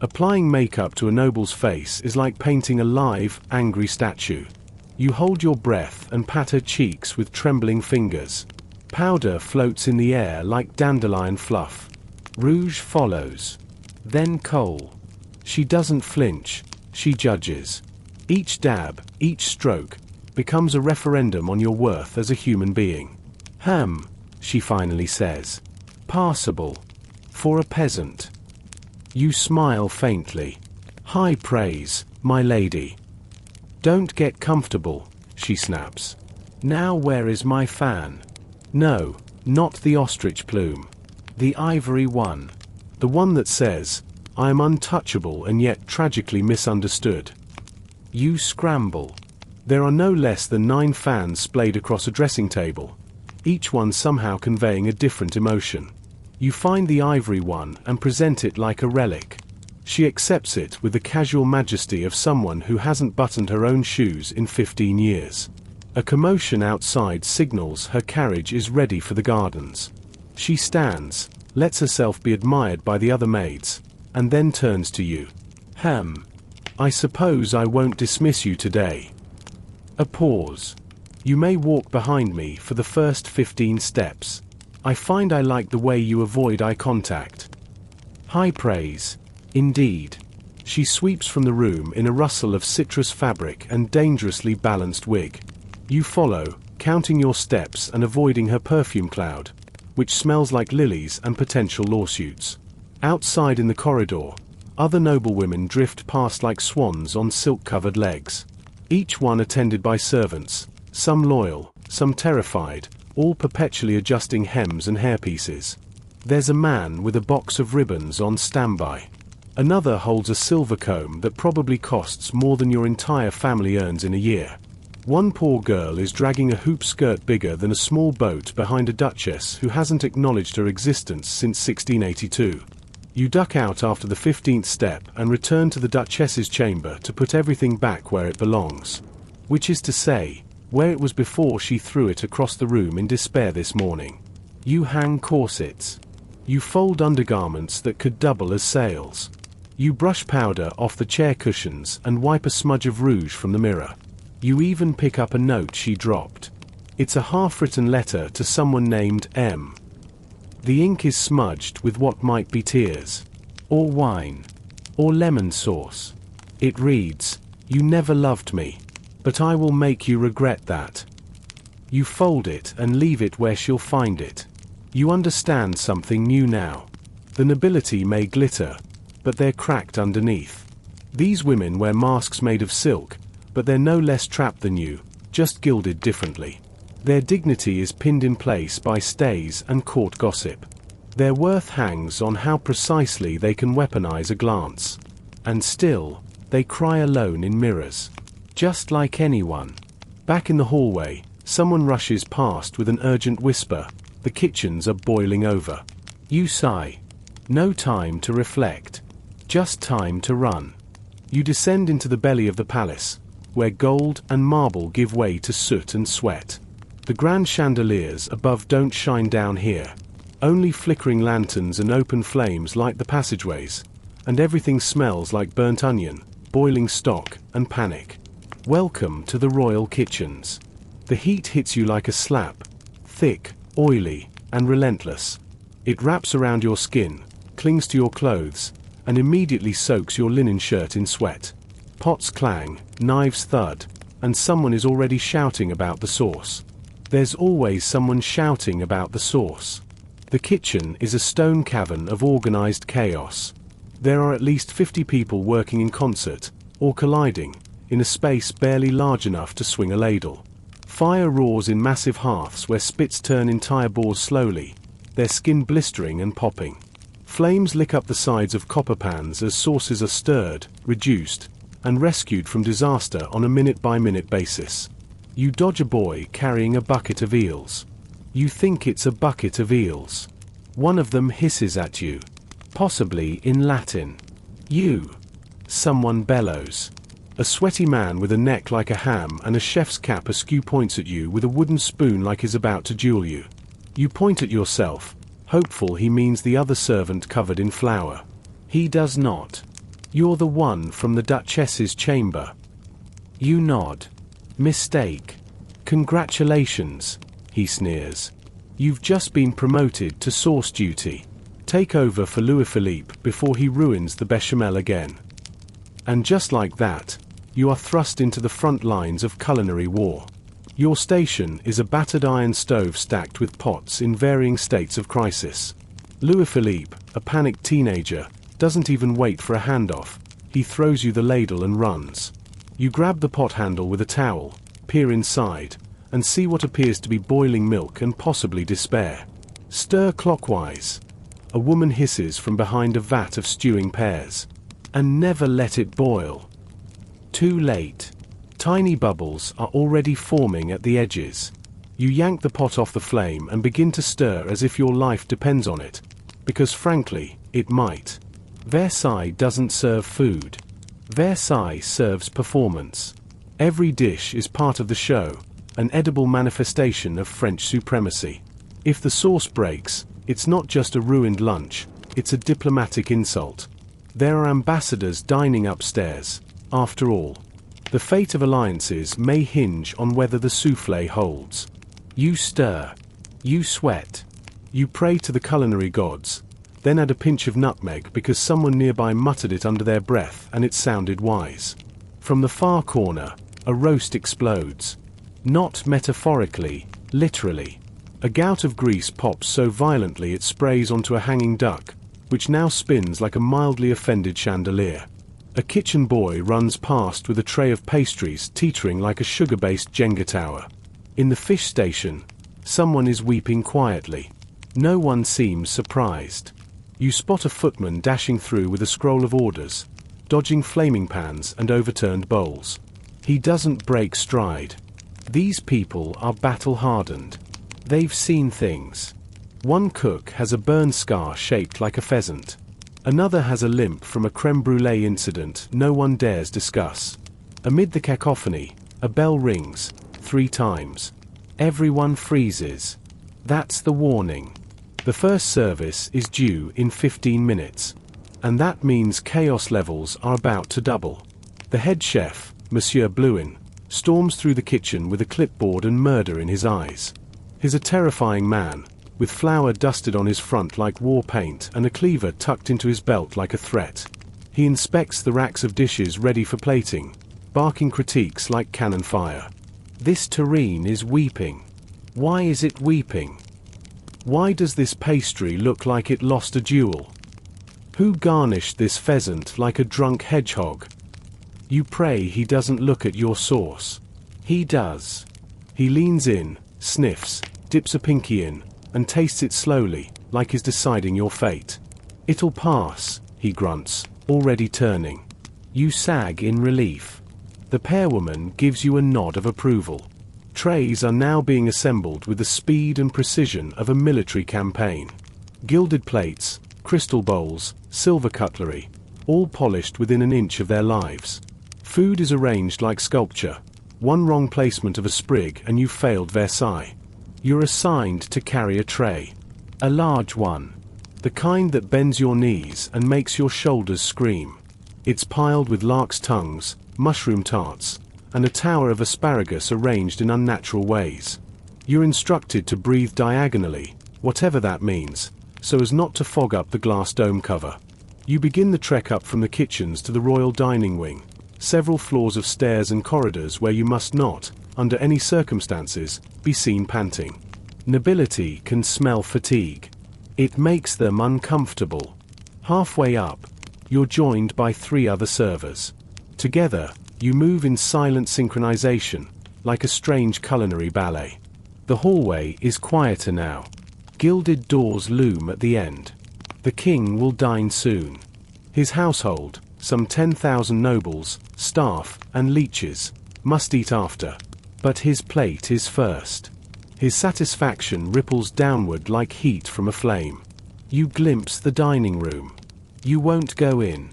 Applying makeup to a noble's face is like painting a live, angry statue. You hold your breath and pat her cheeks with trembling fingers. Powder floats in the air like dandelion fluff. Rouge follows. Then kohl. She doesn't flinch, she judges. Each dab, each stroke, becomes a referendum on your worth as a human being. She finally says. "Passable. For a peasant." You smile faintly. "High praise, my lady." "Don't get comfortable," she snaps. "Now where is my fan?" "No, not the ostrich plume. The ivory one. The one that says, 'I am untouchable and yet tragically misunderstood.'" You scramble. There are no less than 9 fans splayed across a dressing table, each one somehow conveying a different emotion. You find the ivory one and present it like a relic. She accepts it with the casual majesty of someone who hasn't buttoned her own shoes in 15 years. A commotion outside signals her carriage is ready for the gardens. She stands, lets herself be admired by the other maids, and then turns to you. "I suppose I won't dismiss you today." A pause. "You may walk behind me for the first 15 steps. I find I like the way you avoid eye contact." High praise. Indeed. She sweeps from the room in a rustle of citrus fabric and dangerously balanced wig. You follow, counting your steps and avoiding her perfume cloud, which smells like lilies and potential lawsuits. Outside in the corridor, other noblewomen drift past like swans on silk-covered legs. Each one attended by servants, some loyal, some terrified, all perpetually adjusting hems and hairpieces. There's a man with a box of ribbons on standby. Another holds a silver comb that probably costs more than your entire family earns in a year. One poor girl is dragging a hoop skirt bigger than a small boat behind a duchess who hasn't acknowledged her existence since 1682. You duck out after the 15th step and return to the duchess's chamber to put everything back where it belongs. Which is to say, where it was before she threw it across the room in despair this morning. You hang corsets. You fold undergarments that could double as sails. You brush powder off the chair cushions and wipe a smudge of rouge from the mirror. You even pick up a note she dropped. It's a half-written letter to someone named M. The ink is smudged with what might be tears, or wine, or lemon sauce. It reads, "You never loved me, but I will make you regret that." You fold it and leave it where she'll find it. You understand something new now. The nobility may glitter, but they're cracked underneath. These women wear masks made of silk, but they're no less trapped than you, just gilded differently. Their dignity is pinned in place by stays and court gossip. Their worth hangs on how precisely they can weaponize a glance. And still, they cry alone in mirrors. Just like anyone. Back in the hallway, someone rushes past with an urgent whisper. The kitchens are boiling over. You sigh. No time to reflect. Just time to run. You descend into the belly of the palace, where gold and marble give way to soot and sweat. The grand chandeliers above don't shine down here. Only flickering lanterns and open flames light the passageways, and everything smells like burnt onion, boiling stock, and panic. Welcome to the royal kitchens. The heat hits you like a slap, thick, oily, and relentless. It wraps around your skin, clings to your clothes, and immediately soaks your linen shirt in sweat. Pots clang, knives thud, and someone is already shouting about the sauce. There's always someone shouting about the sauce. The kitchen is a stone cavern of organized chaos. There are at least 50 people working in concert, or colliding, in a space barely large enough to swing a ladle. Fire roars in massive hearths where spits turn entire boars slowly, their skin blistering and popping. Flames lick up the sides of copper pans as sauces are stirred, reduced, and rescued from disaster on a minute-by-minute basis. You dodge a boy carrying a bucket of eels. You think it's a bucket of eels. One of them hisses at you, possibly in Latin. You. Someone bellows. A sweaty man with a neck like a ham and a chef's cap askew points at you with a wooden spoon like he's about to duel you. You point at yourself, hopeful he means the other servant covered in flour. He does not. You're the one from the Duchess's chamber. You nod. Mistake. Congratulations, he sneers. You've just been promoted to sauce duty. Take over for Louis Philippe before he ruins the bechamel again. And just like that, you are thrust into the front lines of culinary war. Your station is a battered iron stove stacked with pots in varying states of crisis. Louis Philippe, a panicked teenager, doesn't even wait for a handoff. He throws you the ladle and runs. You grab the pot handle with a towel, peer inside, and see what appears to be boiling milk and possibly despair. Stir clockwise. A woman hisses from behind a vat of stewing pears. And never let it boil. Too late. Tiny bubbles are already forming at the edges. You yank the pot off the flame and begin to stir as if your life depends on it. Because frankly, it might. Versailles doesn't serve food. Versailles serves performance. Every dish is part of the show, an edible manifestation of French supremacy. If the sauce breaks, it's not just a ruined lunch, it's a diplomatic insult. There are ambassadors dining upstairs. After all, the fate of alliances may hinge on whether the soufflé holds. You stir. You sweat. You pray to the culinary gods. Then add a pinch of nutmeg because someone nearby muttered it under their breath and it sounded wise. From the far corner, a roast explodes. Not metaphorically, literally. A gout of grease pops so violently it sprays onto a hanging duck, which now spins like a mildly offended chandelier. A kitchen boy runs past with a tray of pastries teetering like a sugar-based Jenga tower. In the fish station, someone is weeping quietly. No one seems surprised. You spot a footman dashing through with a scroll of orders, dodging flaming pans and overturned bowls. He doesn't break stride. These people are battle-hardened. They've seen things. One cook has a burn scar shaped like a pheasant. Another has a limp from a creme brulee incident no one dares discuss. Amid the cacophony, a bell rings, 3 times. Everyone freezes. That's the warning. The first service is due in 15 minutes. And that means chaos levels are about to double. The head chef, Monsieur Bluin, storms through the kitchen with a clipboard and murder in his eyes. He's a terrifying man, with flour dusted on his front like war paint and a cleaver tucked into his belt like a threat. He inspects the racks of dishes ready for plating, barking critiques like cannon fire. This terrine is weeping. Why is it weeping? Why does this pastry look like it lost a duel? Who garnished this pheasant like a drunk hedgehog? You pray he doesn't look at your sauce. He does. He leans in, sniffs, dips a pinky in, and tastes it slowly, like he's deciding your fate. It'll pass, he grunts, already turning. You sag in relief. The pearwoman gives you a nod of approval. Trays are now being assembled with the speed and precision of a military campaign. Gilded plates, crystal bowls, silver cutlery, all polished within an inch of their lives. Food is arranged like sculpture. One wrong placement of a sprig and you've failed Versailles. You're assigned to carry a tray. A large one. The kind that bends your knees and makes your shoulders scream. It's piled with lark's tongues, mushroom tarts, and a tower of asparagus arranged in unnatural ways. You're instructed to breathe diagonally, whatever that means, so as not to fog up the glass dome cover. You begin the trek up from the kitchens to the royal dining wing, several floors of stairs and corridors where you must not, under any circumstances, be seen panting. Nobility can smell fatigue. It makes them uncomfortable. Halfway up, you're joined by 3 other servers. Together, you move in silent synchronization, like a strange culinary ballet. The hallway is quieter now. Gilded doors loom at the end. The king will dine soon. His household, some 10,000 nobles, staff, and leeches, must eat after. But his plate is first. His satisfaction ripples downward like heat from a flame. You glimpse the dining room. You won't go in.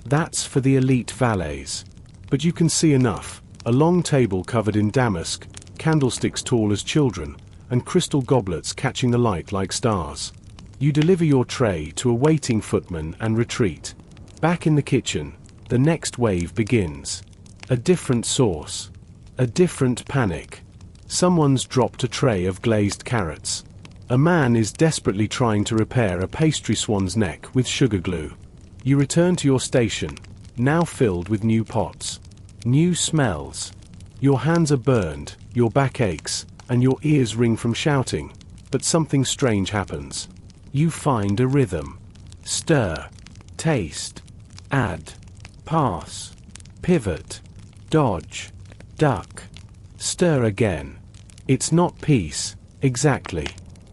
That's for the elite valets. But you can see enough. A long table covered in damask, candlesticks tall as children, and crystal goblets catching the light like stars. You deliver your tray to a waiting footman and retreat. Back in the kitchen, the next wave begins. A different sauce. A different panic. Someone's dropped a tray of glazed carrots. A man is desperately trying to repair a pastry swan's neck with sugar glue. You return to your station, now filled with new pots. New smells. Your hands are burned, your back aches, and your ears ring from shouting, but something strange happens. You find a rhythm. Stir. Taste. Add. Pass. Pivot. Dodge. Duck. Stir again. It's not peace, exactly.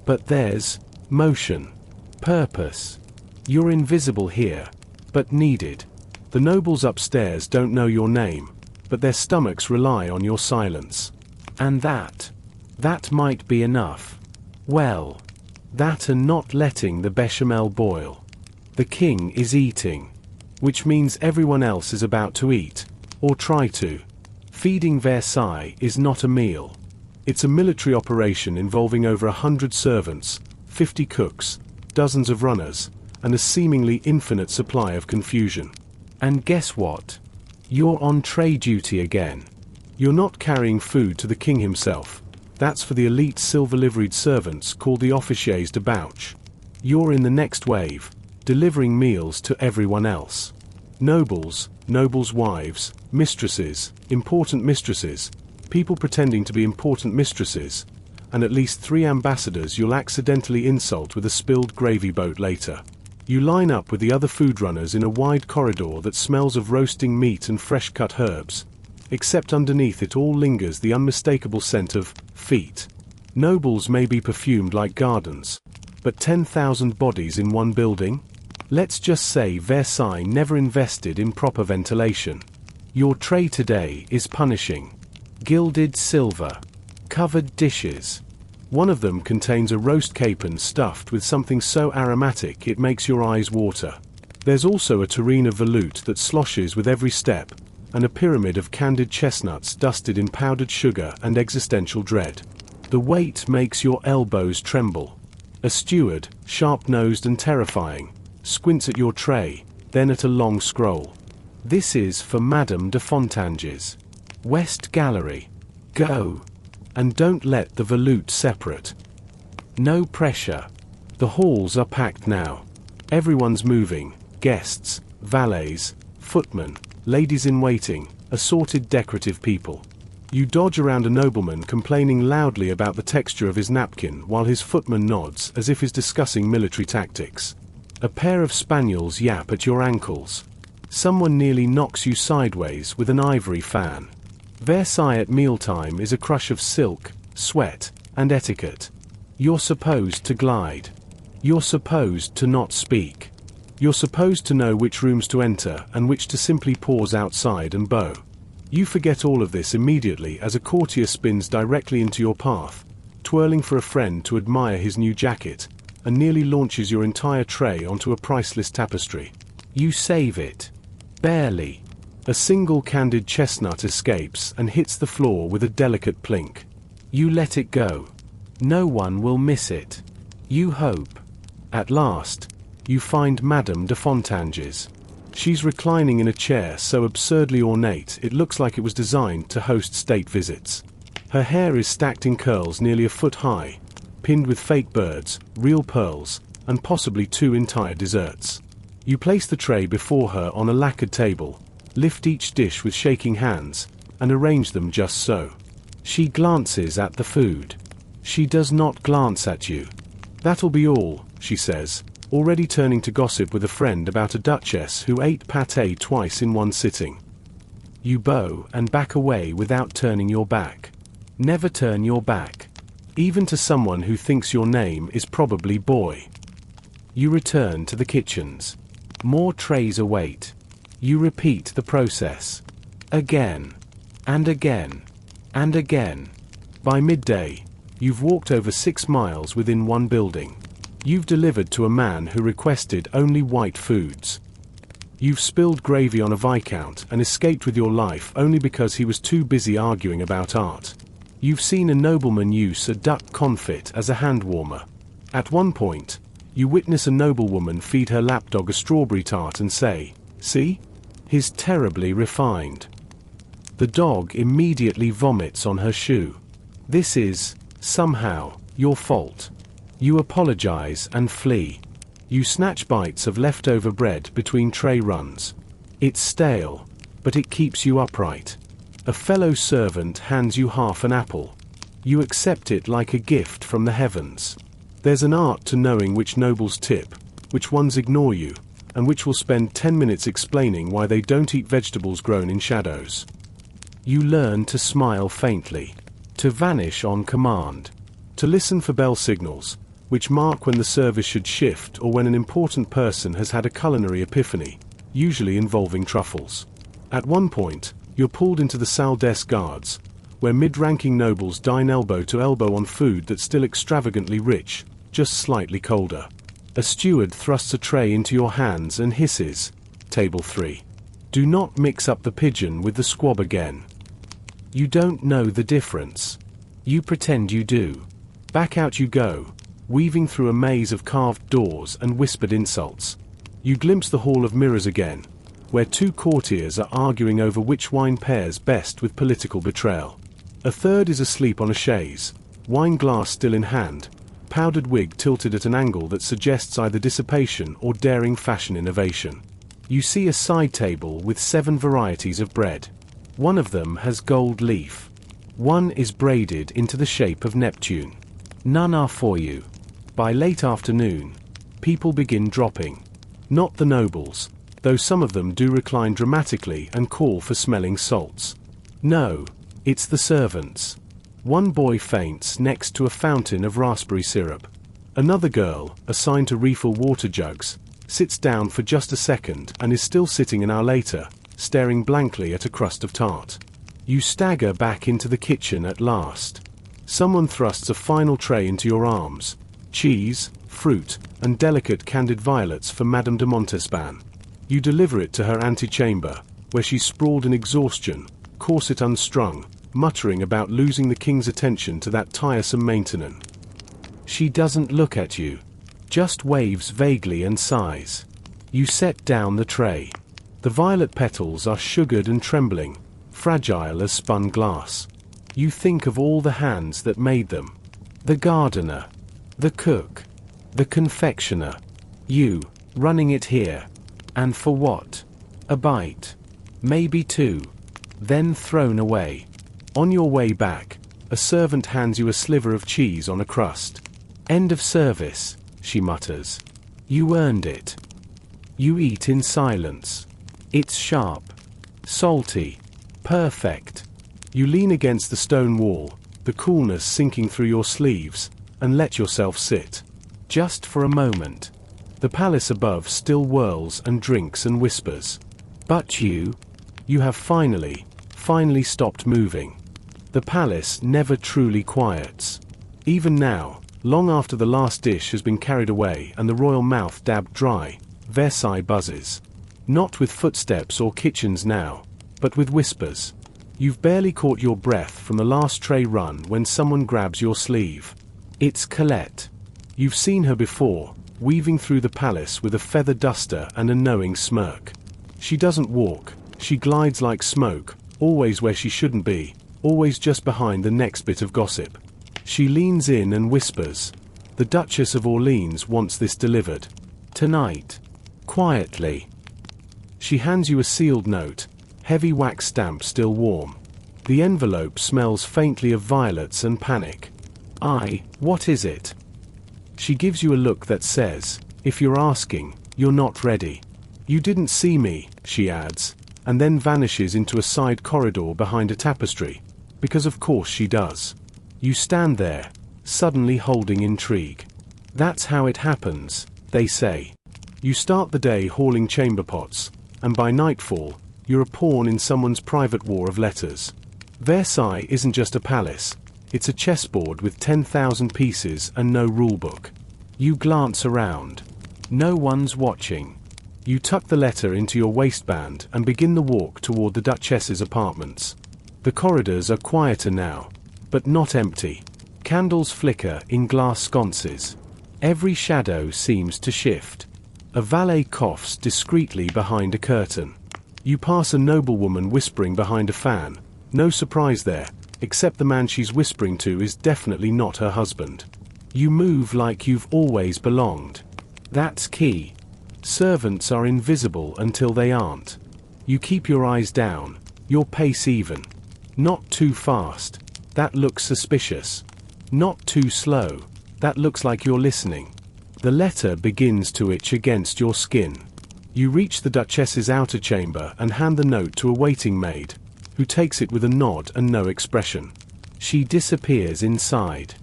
But there's motion. Purpose. You're invisible here, but needed. The nobles upstairs don't know your name, but their stomachs rely on your silence. And that might be enough. Well, that and not letting the bechamel boil. The king is eating, which means everyone else is about to eat, or try to. Feeding Versailles is not a meal. It's a military operation involving over 100 servants, 50 cooks, dozens of runners, and a seemingly infinite supply of confusion. And guess what? You're on tray duty again. You're not carrying food to the king himself. That's for the elite silver-liveried servants called the officiers de bouche. You're in the next wave, delivering meals to everyone else. Nobles, nobles' wives, mistresses, important mistresses, people pretending to be important mistresses, and at least 3 ambassadors you'll accidentally insult with a spilled gravy boat later. You line up with the other food runners in a wide corridor that smells of roasting meat and fresh-cut herbs, except underneath it all lingers the unmistakable scent of feet. Nobles may be perfumed like gardens, but 10,000 bodies in one building? Let's just say Versailles never invested in proper ventilation. Your tray today is punishing. Gilded silver. Covered dishes. One of them contains a roast capon stuffed with something so aromatic it makes your eyes water. There's also a tureen of veloute that sloshes with every step, and a pyramid of candied chestnuts dusted in powdered sugar and existential dread. The weight makes your elbows tremble. A steward, sharp-nosed and terrifying, squints at your tray, then at a long scroll. This is for Madame de Fontanges. West Gallery. Go. And don't let the veloute separate. No pressure. The halls are packed now. Everyone's moving. Guests, valets, footmen, ladies-in-waiting, assorted decorative people. You dodge around a nobleman complaining loudly about the texture of his napkin while his footman nods as if he's discussing military tactics. A pair of spaniels yap at your ankles. Someone nearly knocks you sideways with an ivory fan. Versailles at mealtime is a crush of silk, sweat, and etiquette. You're supposed to glide. You're supposed to not speak. You're supposed to know which rooms to enter and which to simply pause outside and bow. You forget all of this immediately as a courtier spins directly into your path, twirling for a friend to admire his new jacket, and nearly launches your entire tray onto a priceless tapestry. You save it. Barely. A single candied chestnut escapes and hits the floor with a delicate plink. You let it go. No one will miss it. You hope. At last, you find Madame de Fontanges. She's reclining in a chair so absurdly ornate it looks like it was designed to host state visits. Her hair is stacked in curls nearly a foot high, pinned with fake birds, real pearls, and possibly 2 entire desserts. You place the tray before her on a lacquered table, lift each dish with shaking hands, and arrange them just so. She glances at the food. She does not glance at you. That'll be all, she says, already turning to gossip with a friend about a duchess who ate pâté twice in one sitting. You bow and back away without turning your back. Never turn your back. Even to someone who thinks your name is probably Boy. You return to the kitchens. More trays await. You repeat the process. Again. And again. And again. By midday, you've walked over 6 miles within one building. You've delivered to a man who requested only white foods. You've spilled gravy on a viscount and escaped with your life only because he was too busy arguing about art. You've seen a nobleman use a duck confit as a hand warmer. At one point, you witness a noblewoman feed her lapdog a strawberry tart and say, "See? He's terribly refined." The dog immediately vomits on her shoe. This is, somehow, your fault. You apologize and flee. You snatch bites of leftover bread between tray runs. It's stale, but it keeps you upright. A fellow servant hands you half an apple. You accept it like a gift from the heavens. There's an art to knowing which nobles tip, which ones ignore you, and which will spend 10 minutes explaining why they don't eat vegetables grown in shadows. You learn to smile faintly, to vanish on command, to listen for bell signals, which mark when the service should shift or when an important person has had a culinary epiphany, usually involving truffles. At one point, you're pulled into the salle des gardes, where mid-ranking nobles dine elbow to elbow on food that's still extravagantly rich, just slightly colder. A steward thrusts a tray into your hands and hisses, "Table 3. Do not mix up the pigeon with the squab again." You don't know the difference. You pretend you do. Back out you go, weaving through a maze of carved doors and whispered insults. You glimpse the Hall of Mirrors again, where 2 courtiers are arguing over which wine pairs best with political betrayal. A third is asleep on a chaise, wine glass still in hand, powdered wig tilted at an angle that suggests either dissipation or daring fashion innovation. You see a side table with 7 varieties of bread. One of them has gold leaf. One is braided into the shape of Neptune. None are for you. By late afternoon, people begin dropping. Not the nobles, though some of them do recline dramatically and call for smelling salts. No, it's the servants. One boy faints next to a fountain of raspberry syrup. Another girl, assigned to refill water jugs, sits down for just a second and is still sitting an hour later, staring blankly at a crust of tart. You stagger back into the kitchen at last. Someone thrusts a final tray into your arms: cheese, fruit, and delicate candied violets for Madame de Montespan. You deliver it to her antechamber, where she's sprawled in exhaustion, corset unstrung, muttering about losing the king's attention to that tiresome maintenance. She doesn't look at you, just waves vaguely and sighs. You set down the tray. The violet petals are sugared and trembling, fragile as spun glass. You think of all the hands that made them. The gardener, the cook, the confectioner. You, running it here. And for what? A bite. Maybe 2. Then thrown away. On your way back, a servant hands you a sliver of cheese on a crust. End of service, she mutters. You earned it. You eat in silence. It's sharp, salty, perfect. You lean against the stone wall, the coolness sinking through your sleeves, and let yourself sit. Just for a moment. The palace above still whirls and drinks and whispers. But you have finally stopped moving. The palace never truly quiets. Even now, long after the last dish has been carried away and the royal mouth dabbed dry, Versailles buzzes. Not with footsteps or kitchens now, but with whispers. You've barely caught your breath from the last tray run when someone grabs your sleeve. It's Colette. You've seen her before, weaving through the palace with a feather duster and a knowing smirk. She doesn't walk, she glides like smoke, always where she shouldn't be, always just behind the next bit of gossip. She leans in and whispers, "The Duchess of Orleans wants this delivered. Tonight." Quietly. She hands you a sealed note, heavy wax stamp still warm. The envelope smells faintly of violets and panic. What is it? She gives you a look that says, "If you're asking, you're not ready." "You didn't see me," she adds, and then vanishes into a side corridor behind a tapestry, because of course she does. You stand there, suddenly holding intrigue. That's how it happens, they say. You start the day hauling chamber pots, and by nightfall, you're a pawn in someone's private war of letters. Versailles isn't just a palace, it's a chessboard with 10,000 pieces and no rulebook. You glance around. No one's watching. You tuck the letter into your waistband and begin the walk toward the Duchess's apartments. The corridors are quieter now, but not empty. Candles flicker in glass sconces. Every shadow seems to shift. A valet coughs discreetly behind a curtain. You pass a noblewoman whispering behind a fan. No surprise there, except the man she's whispering to is definitely not her husband. You move like you've always belonged. That's key. Servants are invisible until they aren't. You keep your eyes down, your pace even. Not too fast. That looks suspicious. Not too slow. That looks like you're listening. The letter begins to itch against your skin. You reach the Duchess's outer chamber and hand the note to a waiting maid, who takes it with a nod and no expression. She disappears inside.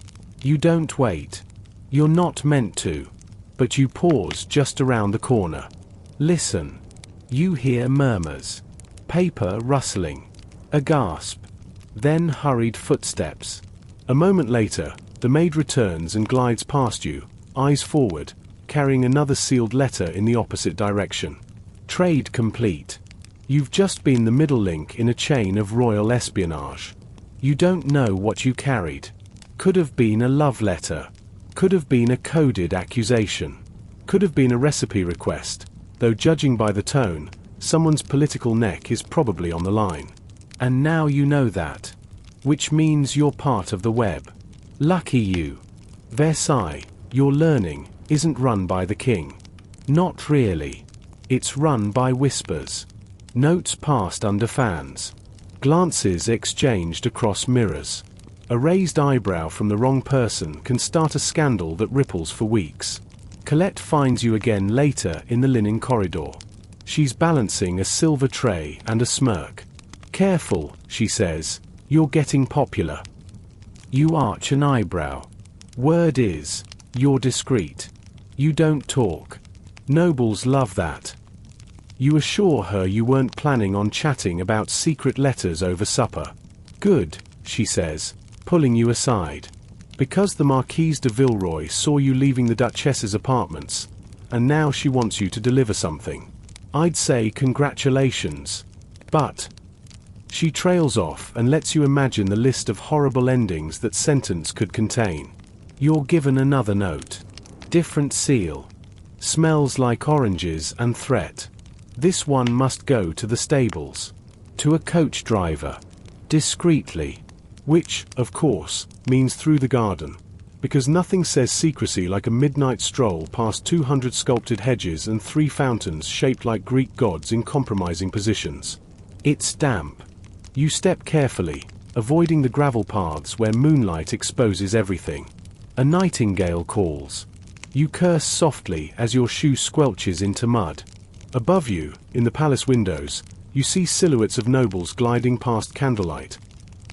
You don't wait. You're not meant to. But you pause just around the corner. Listen. You hear murmurs. Paper rustling. A gasp. Then hurried footsteps. A moment later, the maid returns and glides past you, eyes forward, carrying another sealed letter in the opposite direction. Trade complete. You've just been the middle link in a chain of royal espionage. You don't know what you carried. Could have been a love letter. Could have been a coded accusation. Could have been a recipe request, though judging by the tone, someone's political neck is probably on the line. And now you know that. Which means you're part of the web. Lucky you. Versailles, your learning, isn't run by the king. Not really. It's run by whispers. Notes passed under fans. Glances exchanged across mirrors. A raised eyebrow from the wrong person can start a scandal that ripples for weeks. Colette finds you again later in the linen corridor. She's balancing a silver tray and a smirk. "Careful," she says, "you're getting popular." You arch an eyebrow. Word is, you're discreet. You don't talk. Nobles love that. You assure her you weren't planning on chatting about secret letters over supper. "Good," she says, pulling you aside. "Because the Marquise de Villeroy saw you leaving the Duchess's apartments, and now she wants you to deliver something. I'd say congratulations. But..." She trails off and lets you imagine the list of horrible endings that sentence could contain. You're given another note. Different seal. Smells like oranges and threat. This one must go to the stables. To a coach driver. Discreetly. Which, of course, means through the garden. Because nothing says secrecy like a midnight stroll past 200 sculpted hedges and 3 fountains shaped like Greek gods in compromising positions. It's damp. You step carefully, avoiding the gravel paths where moonlight exposes everything. A nightingale calls. You curse softly as your shoe squelches into mud. Above you, in the palace windows, you see silhouettes of nobles gliding past candlelight.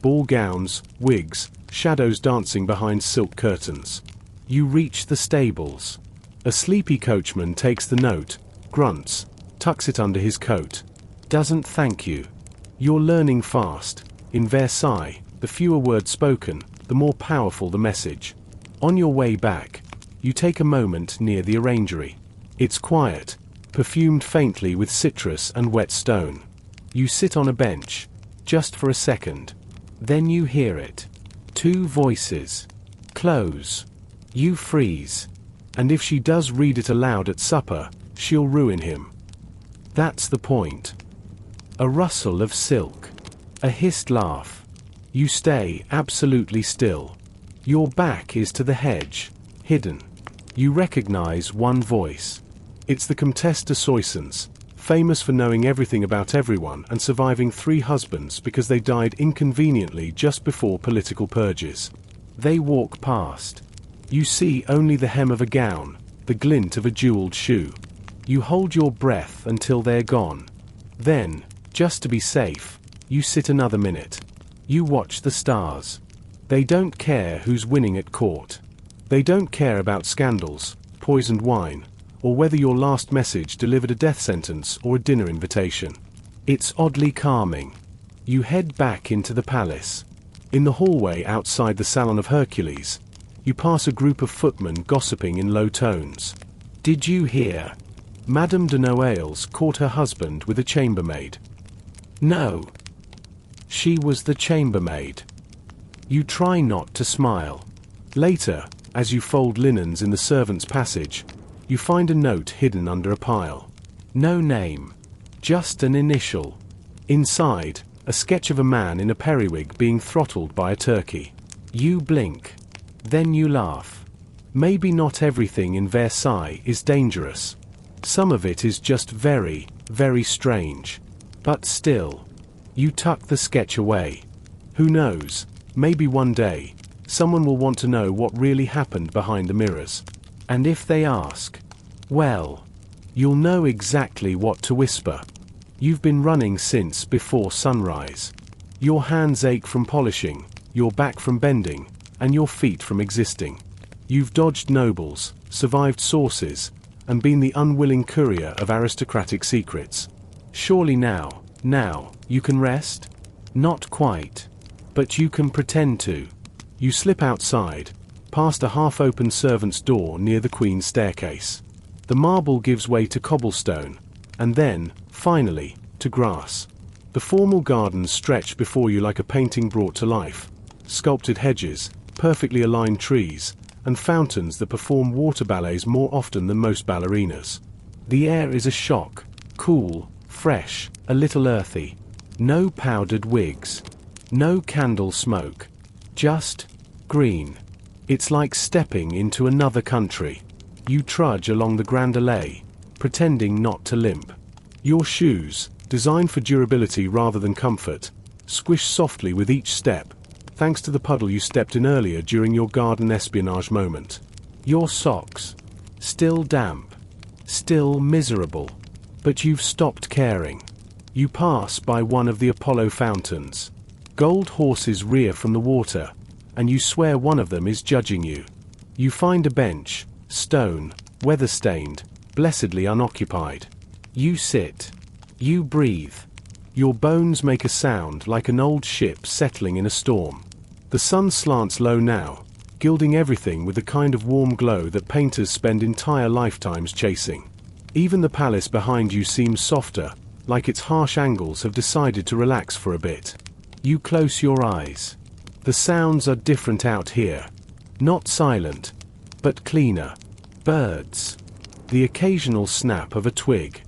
Ball gowns, wigs, shadows dancing behind silk curtains. You reach the stables. A sleepy coachman takes the note, grunts, tucks it under his coat. Doesn't thank you. You're learning fast. In Versailles, the fewer words spoken, the more powerful the message. On your way back, you take a moment near the orangery. It's quiet, perfumed faintly with citrus and wet stone. You sit on a bench, just for a second. Then you hear it. 2 voices. Close. You freeze. And if she does read it aloud at supper, she'll ruin him. That's the point. A rustle of silk. A hissed laugh. You stay absolutely still. Your back is to the hedge, hidden. You recognize one voice. It's the Comtesse de Soissons, famous for knowing everything about everyone and surviving 3 husbands because they died inconveniently just before political purges. They walk past. You see only the hem of a gown, the glint of a jeweled shoe. You hold your breath until they're gone. Then, just to be safe, you sit another minute. You watch the stars. They don't care who's winning at court. They don't care about scandals, poisoned wine, or whether your last message delivered a death sentence or a dinner invitation. It's oddly calming. You head back into the palace. In the hallway outside the Salon of Hercules, you pass a group of footmen gossiping in low tones. "Did you hear? Madame de Noailles caught her husband with a chambermaid." "No. She was the chambermaid." You try not to smile. Later, as you fold linens in the servants' passage, you find a note hidden under a pile. No name. Just an initial. Inside, a sketch of a man in a periwig being throttled by a turkey. You blink. Then you laugh. Maybe not everything in Versailles is dangerous. Some of it is just very, very strange. But still. You tuck the sketch away. Who knows, maybe one day, someone will want to know what really happened behind the mirrors. And if they ask, well, you'll know exactly what to whisper. You've been running since before sunrise. Your hands ache from polishing, your back from bending, and your feet from existing. You've dodged nobles, survived sources, and been the unwilling courier of aristocratic secrets. Surely now, you can rest? Not quite. But you can pretend to. You slip outside, past a half-open servant's door near the Queen's staircase. The marble gives way to cobblestone, and then, finally, to grass. The formal gardens stretch before you like a painting brought to life. Sculpted hedges, perfectly aligned trees, and fountains that perform water ballets more often than most ballerinas. The air is a shock, cool, fresh, a little earthy. No powdered wigs. No candle smoke. Just green. It's like stepping into another country. You trudge along the grandeur, pretending not to limp. Your shoes, designed for durability rather than comfort, squish softly with each step, thanks to the puddle you stepped in earlier during your garden espionage moment. Your socks, still damp, still miserable, but you've stopped caring. You pass by one of the Apollo fountains. Gold horses rear from the water, and you swear one of them is judging you. You find a bench, stone, weather-stained, blessedly unoccupied. You sit. You breathe. Your bones make a sound like an old ship settling in a storm. The sun slants low now, gilding everything with the kind of warm glow that painters spend entire lifetimes chasing. Even the palace behind you seems softer, like its harsh angles have decided to relax for a bit. You close your eyes. The sounds are different out here. Not silent, but cleaner. Birds. The occasional snap of a twig.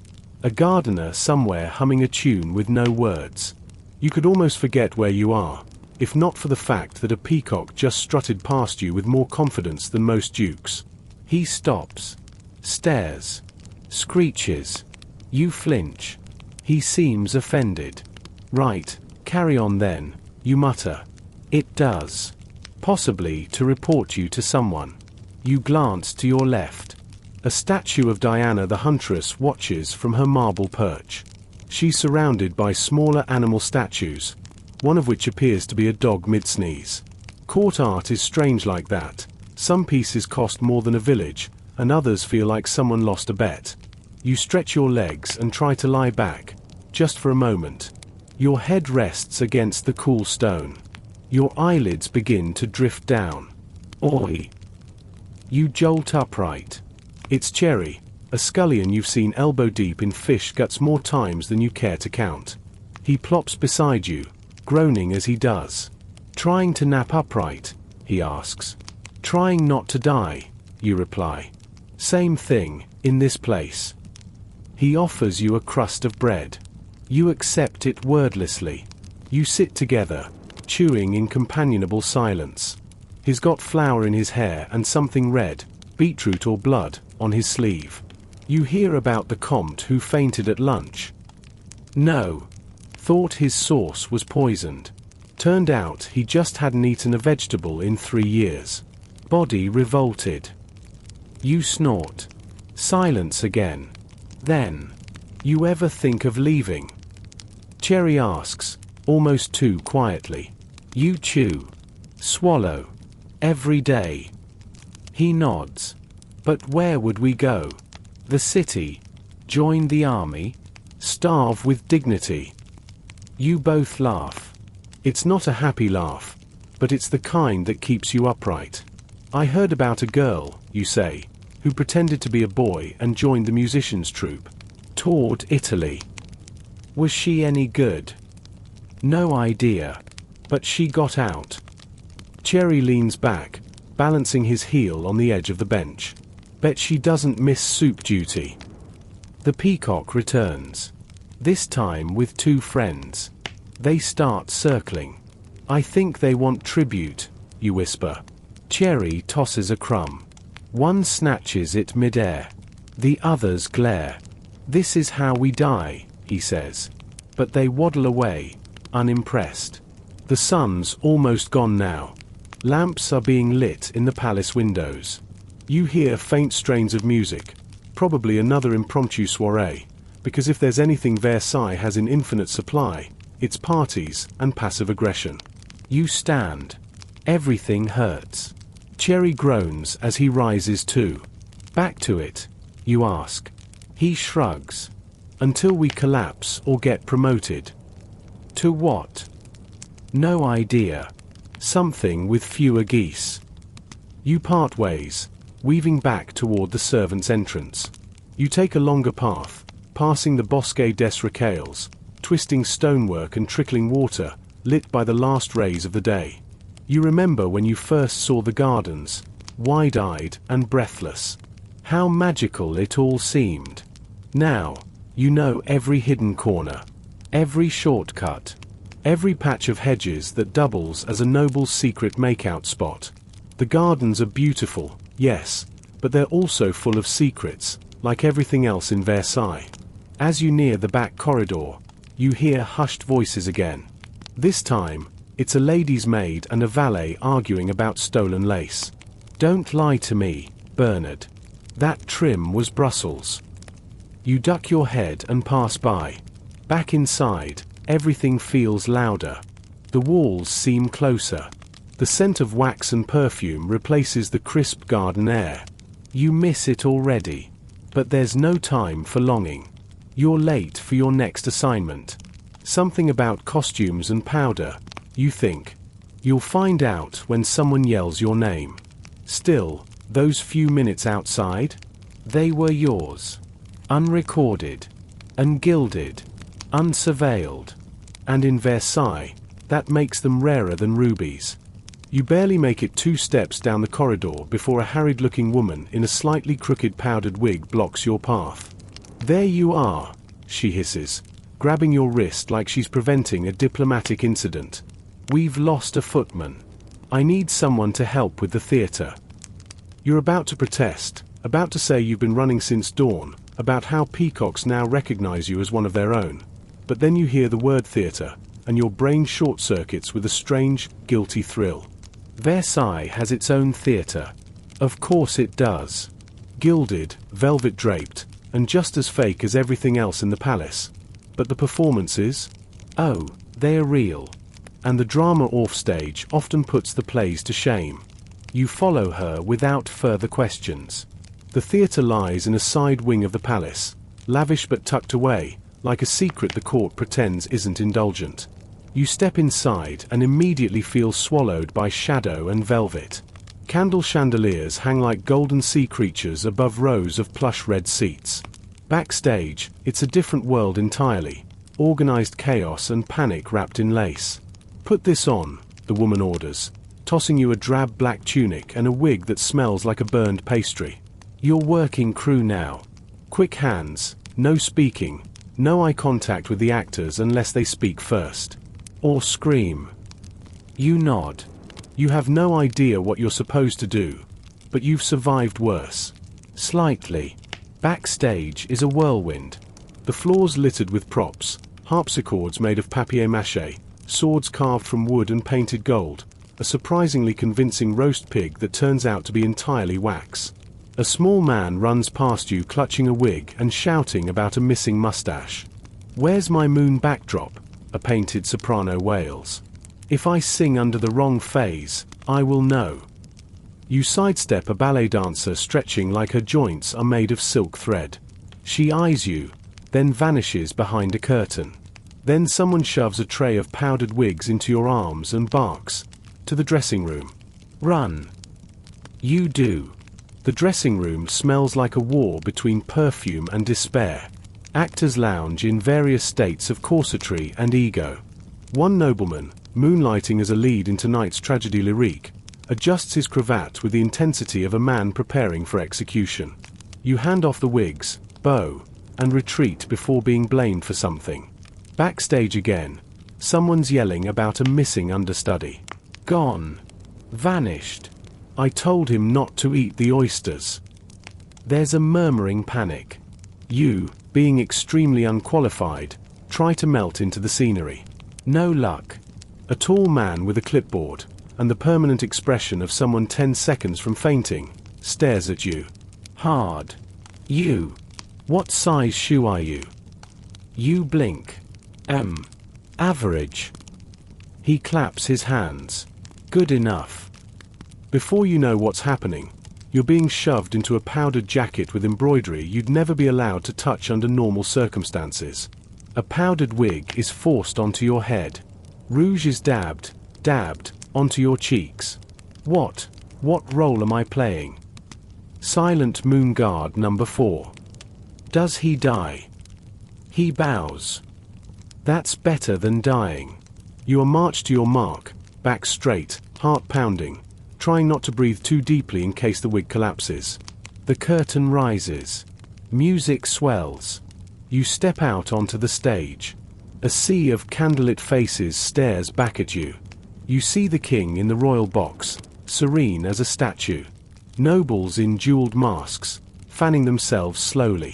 A gardener somewhere humming a tune with no words. You could almost forget where you are, if not for the fact that a peacock just strutted past you with more confidence than most dukes. He stops. Stares. Screeches. You flinch. He seems offended. Right, carry on then, you mutter. It does. Possibly to report you to someone. You glance to your left. A statue of Diana the Huntress watches from her marble perch. She's surrounded by smaller animal statues, one of which appears to be a dog mid-sneeze. Court art is strange like that. Some pieces cost more than a village, and others feel like someone lost a bet. You stretch your legs and try to lie back, just for a moment. Your head rests against the cool stone. Your eyelids begin to drift down. Oi! You jolt upright. It's Cherry, a scullion you've seen elbow deep in fish guts more times than you care to count. He plops beside you, groaning as he does. Trying to nap upright, he asks. Trying not to die, you reply. Same thing, in this place. He offers you a crust of bread. You accept it wordlessly. You sit together, chewing in companionable silence. He's got flour in his hair and something red, beetroot or blood, on his sleeve. You hear about the comte who fainted at lunch. No. Thought his sauce was poisoned. Turned out he just hadn't eaten a vegetable in 3 years. Body revolted. You snort. Silence again. Then, you ever think of leaving? Cherry asks, almost too quietly. You chew. Swallow. Every day. He nods. But where would we go? The city? Join the army? Starve with dignity? You both laugh. It's not a happy laugh, but it's the kind that keeps you upright. I heard about a girl, you say, who pretended to be a boy and joined the musicians' troupe. Toured Italy. Was she any good? No idea. But she got out. Cherry leans back, balancing his heel on the edge of the bench. Bet she doesn't miss soup duty. The peacock returns. This time with 2 friends. They start circling. I think they want tribute, you whisper. Cherry tosses a crumb. One snatches it mid-air. The others glare. This is how we die, he says. But they waddle away, unimpressed. The sun's almost gone now. Lamps are being lit in the palace windows. You hear faint strains of music, probably another impromptu soiree, because if there's anything Versailles has in infinite supply, it's parties and passive aggression. You stand. Everything hurts. Cherry groans as he rises too. Back to it, you ask. He shrugs. Until we collapse or get promoted. To what? No idea. Something with fewer geese. You part ways, weaving back toward the servants' entrance. You take a longer path, passing the Bosque des Rocailles, twisting stonework and trickling water, lit by the last rays of the day. You remember when you first saw the gardens, wide-eyed and breathless. How magical it all seemed. Now, you know every hidden corner, every shortcut, every patch of hedges that doubles as a noble's secret makeout spot. The gardens are beautiful, yes, but they're also full of secrets, like everything else in Versailles. As you near the back corridor, you hear hushed voices again. This time, it's a lady's maid and a valet arguing about stolen lace. Don't lie to me, Bernard. That trim was Brussels. You duck your head and pass by. Back inside, everything feels louder. The walls seem closer. The scent of wax and perfume replaces the crisp garden air. You miss it already. But there's no time for longing. You're late for your next assignment. Something about costumes and powder, you think. You'll find out when someone yells your name. Still, those few minutes outside, they were yours. Unrecorded, ungilded, unsurveilled. And in Versailles, that makes them rarer than rubies. You barely make it 2 steps down the corridor before a harried-looking woman in a slightly crooked powdered wig blocks your path. There you are, she hisses, grabbing your wrist like she's preventing a diplomatic incident. We've lost a footman. I need someone to help with the theater. You're about to protest, about to say you've been running since dawn, about how peacocks now recognize you as one of their own. But then you hear the word theater, and your brain short-circuits with a strange, guilty thrill. Versailles has its own theater. Of course it does. Gilded, velvet-draped, and just as fake as everything else in the palace. But the performances? Oh, they are real. And the drama offstage often puts the plays to shame. You follow her without further questions. The theater lies in a side wing of the palace, lavish but tucked away, like a secret the court pretends isn't indulgent. You step inside and immediately feel swallowed by shadow and velvet. Candle chandeliers hang like golden sea creatures above rows of plush red seats. Backstage, it's a different world entirely. Organized chaos and panic wrapped in lace. Put this on, the woman orders, tossing you a drab black tunic and a wig that smells like a burned pastry. You're working crew now. Quick hands, no speaking, no eye contact with the actors unless they speak first. Or scream. You nod. You have no idea what you're supposed to do, but you've survived worse. Slightly. Backstage is a whirlwind. The floor's littered with props, harpsichords made of papier-mâché, swords carved from wood and painted gold, a surprisingly convincing roast pig that turns out to be entirely wax. A small man runs past you clutching a wig and shouting about a missing mustache. Where's my moon backdrop? A painted soprano wails. If I sing under the wrong phase, I will know. You sidestep a ballet dancer stretching like her joints are made of silk thread. She eyes you, then vanishes behind a curtain. Then someone shoves a tray of powdered wigs into your arms and barks. To the dressing room. Run. You do. The dressing room smells like a war between perfume and despair. Actors lounge in various states of corsetry and ego. One nobleman, moonlighting as a lead in tonight's tragédie lyrique, adjusts his cravat with the intensity of a man preparing for execution. You hand off the wigs, bow, and retreat before being blamed for something. Backstage again, someone's yelling about a missing understudy. Gone. Vanished. I told him not to eat the oysters. There's a murmuring panic. You, being extremely unqualified, try to melt into the scenery. No luck. A tall man with a clipboard, and the permanent expression of someone 10 seconds from fainting, stares at you. Hard. You. What size shoe are you? You blink. Average. He claps his hands. Good enough. Before you know what's happening, you're being shoved into a powdered jacket with embroidery you'd never be allowed to touch under normal circumstances. A powdered wig is forced onto your head. Rouge is dabbed onto your cheeks. What role am I playing? Silent Moon Guard number 4. Does he die? He bows. That's better than dying. You are marched to your mark, back straight, heart pounding, trying not to breathe too deeply in case the wig collapses. The curtain rises. Music swells. You step out onto the stage. A sea of candlelit faces stares back at you. You see the king in the royal box, serene as a statue. Nobles in jeweled masks, fanning themselves slowly.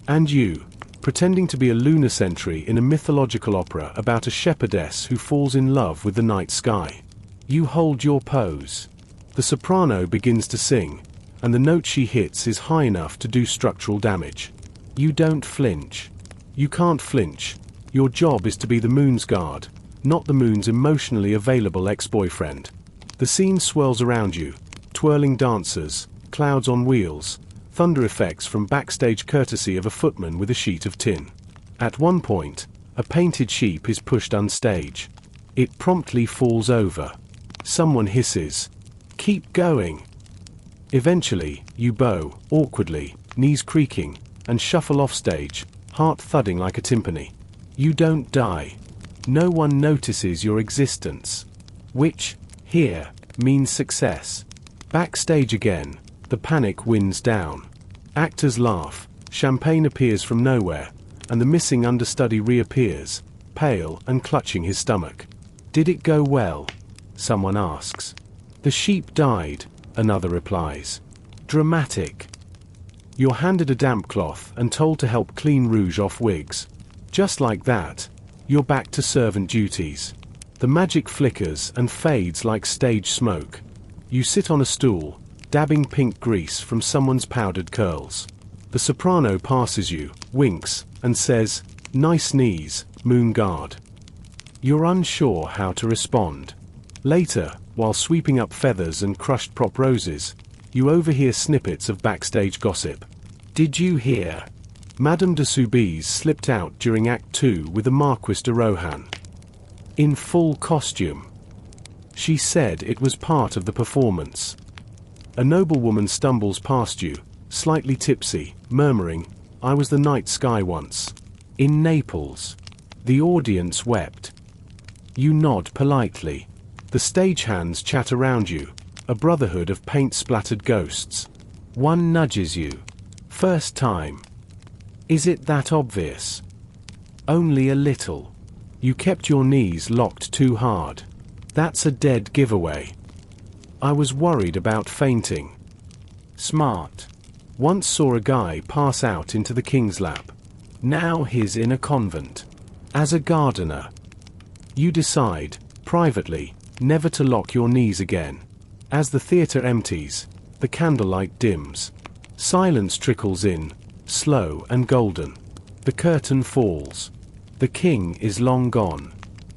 And you, pretending to be a lunar sentry in a mythological opera about a shepherdess who falls in love with the night sky. You hold your pose. The soprano begins to sing, and the note she hits is high enough to do structural damage. You don't flinch. You can't flinch. Your job is to be the moon's guard, not the moon's emotionally available ex-boyfriend. The scene swirls around you, twirling dancers, clouds on wheels, thunder effects from backstage courtesy of a footman with a sheet of tin. At one point, a painted sheep is pushed onstage. It promptly falls over. Someone hisses, "Keep going." Eventually, you bow, awkwardly, knees creaking, and shuffle off stage, heart thudding like a timpani. You don't die. No one notices your existence. Which, here, means success. Backstage again, the panic winds down. Actors laugh, champagne appears from nowhere, and the missing understudy reappears, pale and clutching his stomach. "Did it go well?" someone asks. "The sheep died," another replies. Dramatic. You're handed a damp cloth and told to help clean rouge off wigs. Just like that, you're back to servant duties. The magic flickers and fades like stage smoke. You sit on a stool, dabbing pink grease from someone's powdered curls. The soprano passes you, winks, and says, "Nice knees, moon guard." You're unsure how to respond. Later, while sweeping up feathers and crushed prop roses, you overhear snippets of backstage gossip. "Did you hear? Madame de Soubise slipped out during Act 2 with the Marquis de Rohan. In full costume. She said it was part of the performance." A noblewoman stumbles past you, slightly tipsy, murmuring, "I was the night sky once. In Naples." The audience wept. You nod politely. The stagehands chat around you, a brotherhood of paint-splattered ghosts. One nudges you. "First time. Is it that obvious?" "Only a little. You kept your knees locked too hard. That's a dead giveaway." "I was worried about fainting." "Smart. Once saw a guy pass out into the king's lap. Now he's in a convent. As a gardener." You decide, privately, never to lock your knees again. As the theater empties, the candlelight dims. Silence trickles in, slow and golden. The curtain falls. The king is long gone.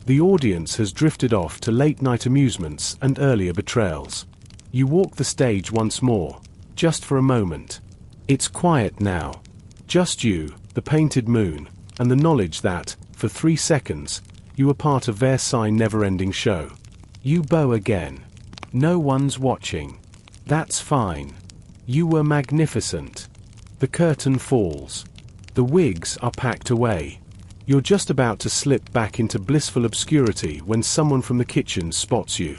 The audience has drifted off to late-night amusements and earlier betrayals. You walk the stage once more, just for a moment. It's quiet now. Just you, the painted moon, and the knowledge that, for 3 seconds, you were part of Versailles' never-ending show. You bow again. No one's watching. That's fine. You were magnificent. The curtain falls. The wigs are packed away. You're just about to slip back into blissful obscurity when someone from the kitchen spots you.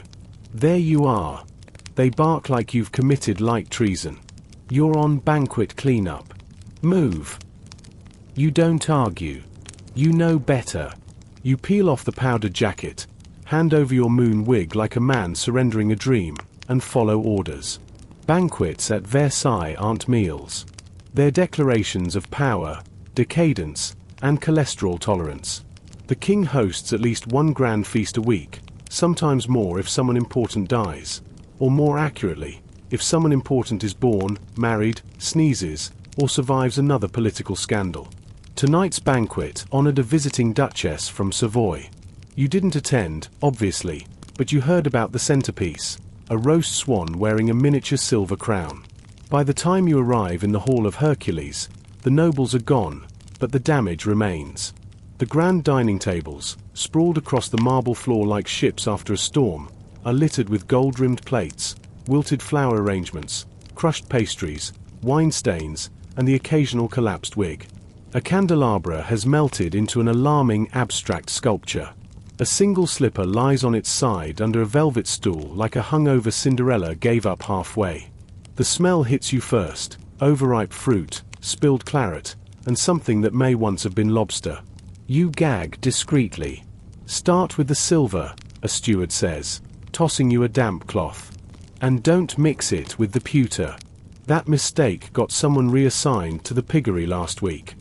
There you are. They bark like you've committed light treason. You're on banquet cleanup. Move. You don't argue. You know better. You peel off the powdered jacket, hand over your moon wig like a man surrendering a dream, and follow orders. Banquets at Versailles aren't meals. They're declarations of power, decadence, and cholesterol tolerance. The king hosts at least one grand feast a week, sometimes more if someone important dies, or more accurately, if someone important is born, married, sneezes, or survives another political scandal. Tonight's banquet honored a visiting duchess from Savoy. You didn't attend, obviously, but you heard about the centerpiece, a roast swan wearing a miniature silver crown. By the time you arrive in the Hall of Hercules, the nobles are gone, but the damage remains. The grand dining tables, sprawled across the marble floor like ships after a storm, are littered with gold-rimmed plates, wilted flower arrangements, crushed pastries, wine stains, and the occasional collapsed wig. A candelabra has melted into an alarming abstract sculpture. A single slipper lies on its side under a velvet stool like a hungover Cinderella gave up halfway. The smell hits you first, overripe fruit, spilled claret, and something that may once have been lobster. You gag discreetly. "Start with the silver," a steward says, tossing you a damp cloth. And don't mix it with the pewter. That mistake got someone reassigned to the piggery last week.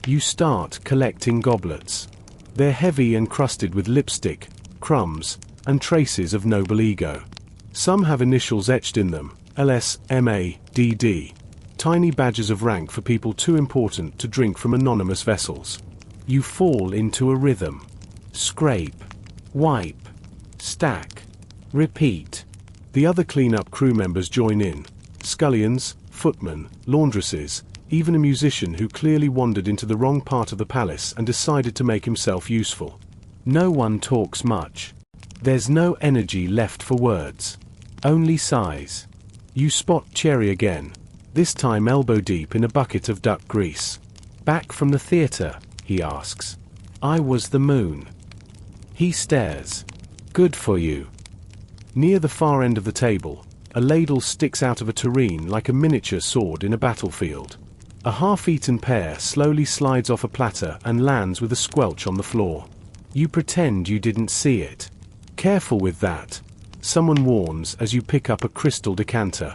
You start collecting goblets. They're heavy and crusted with lipstick, crumbs, and traces of noble ego. Some have initials etched in them, LS, MA, DD. Tiny badges of rank for people too important to drink from anonymous vessels. You fall into a rhythm. Scrape. Wipe. Stack. Repeat. The other clean-up crew members join in. Scullions, footmen, laundresses, even a musician who clearly wandered into the wrong part of the palace and decided to make himself useful. No one talks much. There's no energy left for words. Only sighs. You spot Cherry again, this time elbow deep in a bucket of duck grease. Back from the theater, he asks. I was the moon. He stares. Good for you. Near the far end of the table, a ladle sticks out of a tureen like a miniature sword in a battlefield. A half-eaten pear slowly slides off a platter and lands with a squelch on the floor. You pretend you didn't see it. Careful with that, someone warns as you pick up a crystal decanter.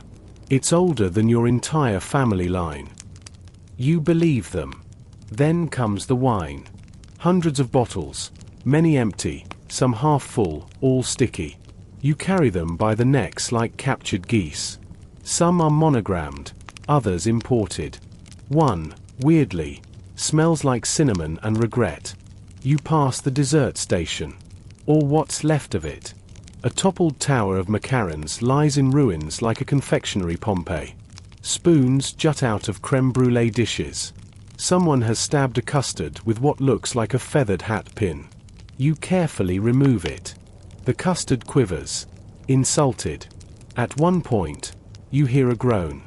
It's older than your entire family line. You believe them. Then comes the wine. Hundreds of bottles, many empty, some half full, all sticky. You carry them by the necks like captured geese. Some are monogrammed, others imported. One, weirdly, smells like cinnamon and regret. You pass the dessert station. Or what's left of it. A toppled tower of macarons lies in ruins like a confectionery Pompeii. Spoons jut out of creme brulee dishes. Someone has stabbed a custard with what looks like a feathered hat pin. You carefully remove it. The custard quivers. Insulted. At one point, you hear a groan.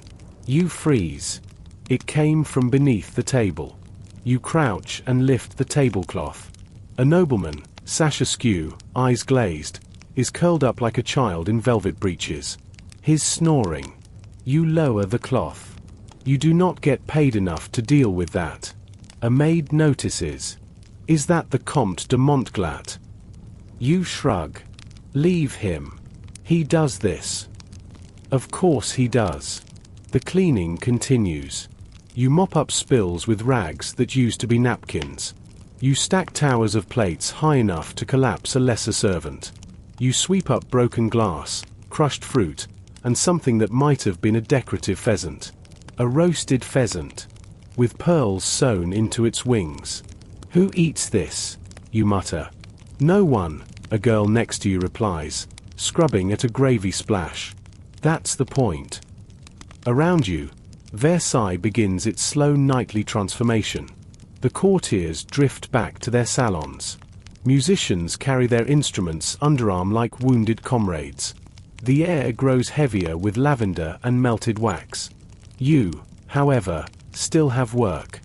You freeze. It came from beneath the table. You crouch and lift the tablecloth. A nobleman, sash askew, eyes glazed, is curled up like a child in velvet breeches. His snoring. You lower the cloth. You do not get paid enough to deal with that. A maid notices. Is that the Comte de Montglat? You shrug. Leave him. He does this. Of course he does. The cleaning continues. You mop up spills with rags that used to be napkins. You stack towers of plates high enough to collapse a lesser servant. You sweep up broken glass, crushed fruit, and something that might have been a decorative pheasant. A roasted pheasant, with pearls sewn into its wings. Who eats this? You mutter. No one, a girl next to you replies, scrubbing at a gravy splash. That's the point. Around you, Versailles begins its slow nightly transformation. The courtiers drift back to their salons. Musicians carry their instruments underarm like wounded comrades. The air grows heavier with lavender and melted wax. You, however, still have work.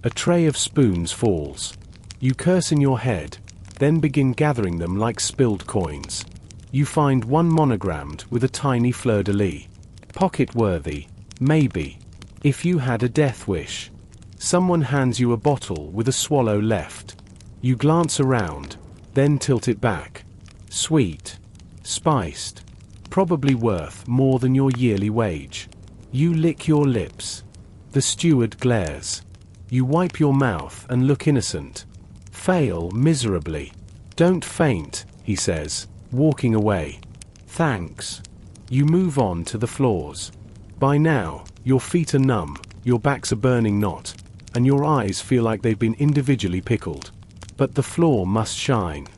A tray of spoons falls. You curse in your head, then begin gathering them like spilled coins. You find one monogrammed with a tiny fleur-de-lis. Pocket-worthy, maybe. If you had a death wish. Someone hands you a bottle with a swallow left. You glance around, then tilt it back. Sweet. Spiced. Probably worth more than your yearly wage. You lick your lips. The steward glares. You wipe your mouth and look innocent. Fail miserably. Don't faint, he says, walking away. Thanks. You move on to the floors. By now, your feet are numb, your backs a burning knot, and your eyes feel like they've been individually pickled. But the floor must shine.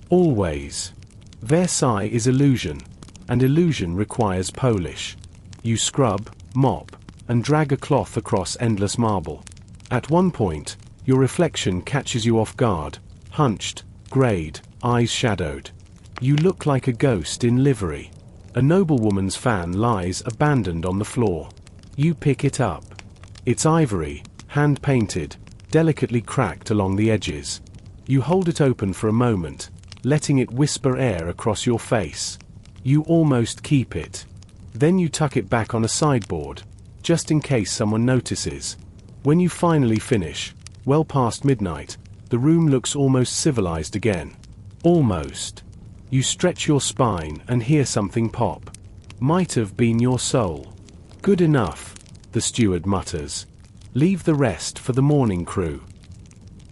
Always. Versailles is illusion, and illusion requires polish. You scrub, mop, and drag a cloth across endless marble. At one point, your reflection catches you off guard, hunched, grayed, eyes shadowed. You look like a ghost in livery. A noblewoman's fan lies abandoned on the floor. You pick it up. It's ivory, hand-painted, delicately cracked along the edges. You hold it open for a moment, letting it whisper air across your face. You almost keep it. Then you tuck it back on a sideboard, just in case someone notices. When you finally finish, well past midnight, the room looks almost civilized again. Almost. You stretch your spine and hear something pop. Might have been your soul. Good enough, the steward mutters. Leave the rest for the morning crew.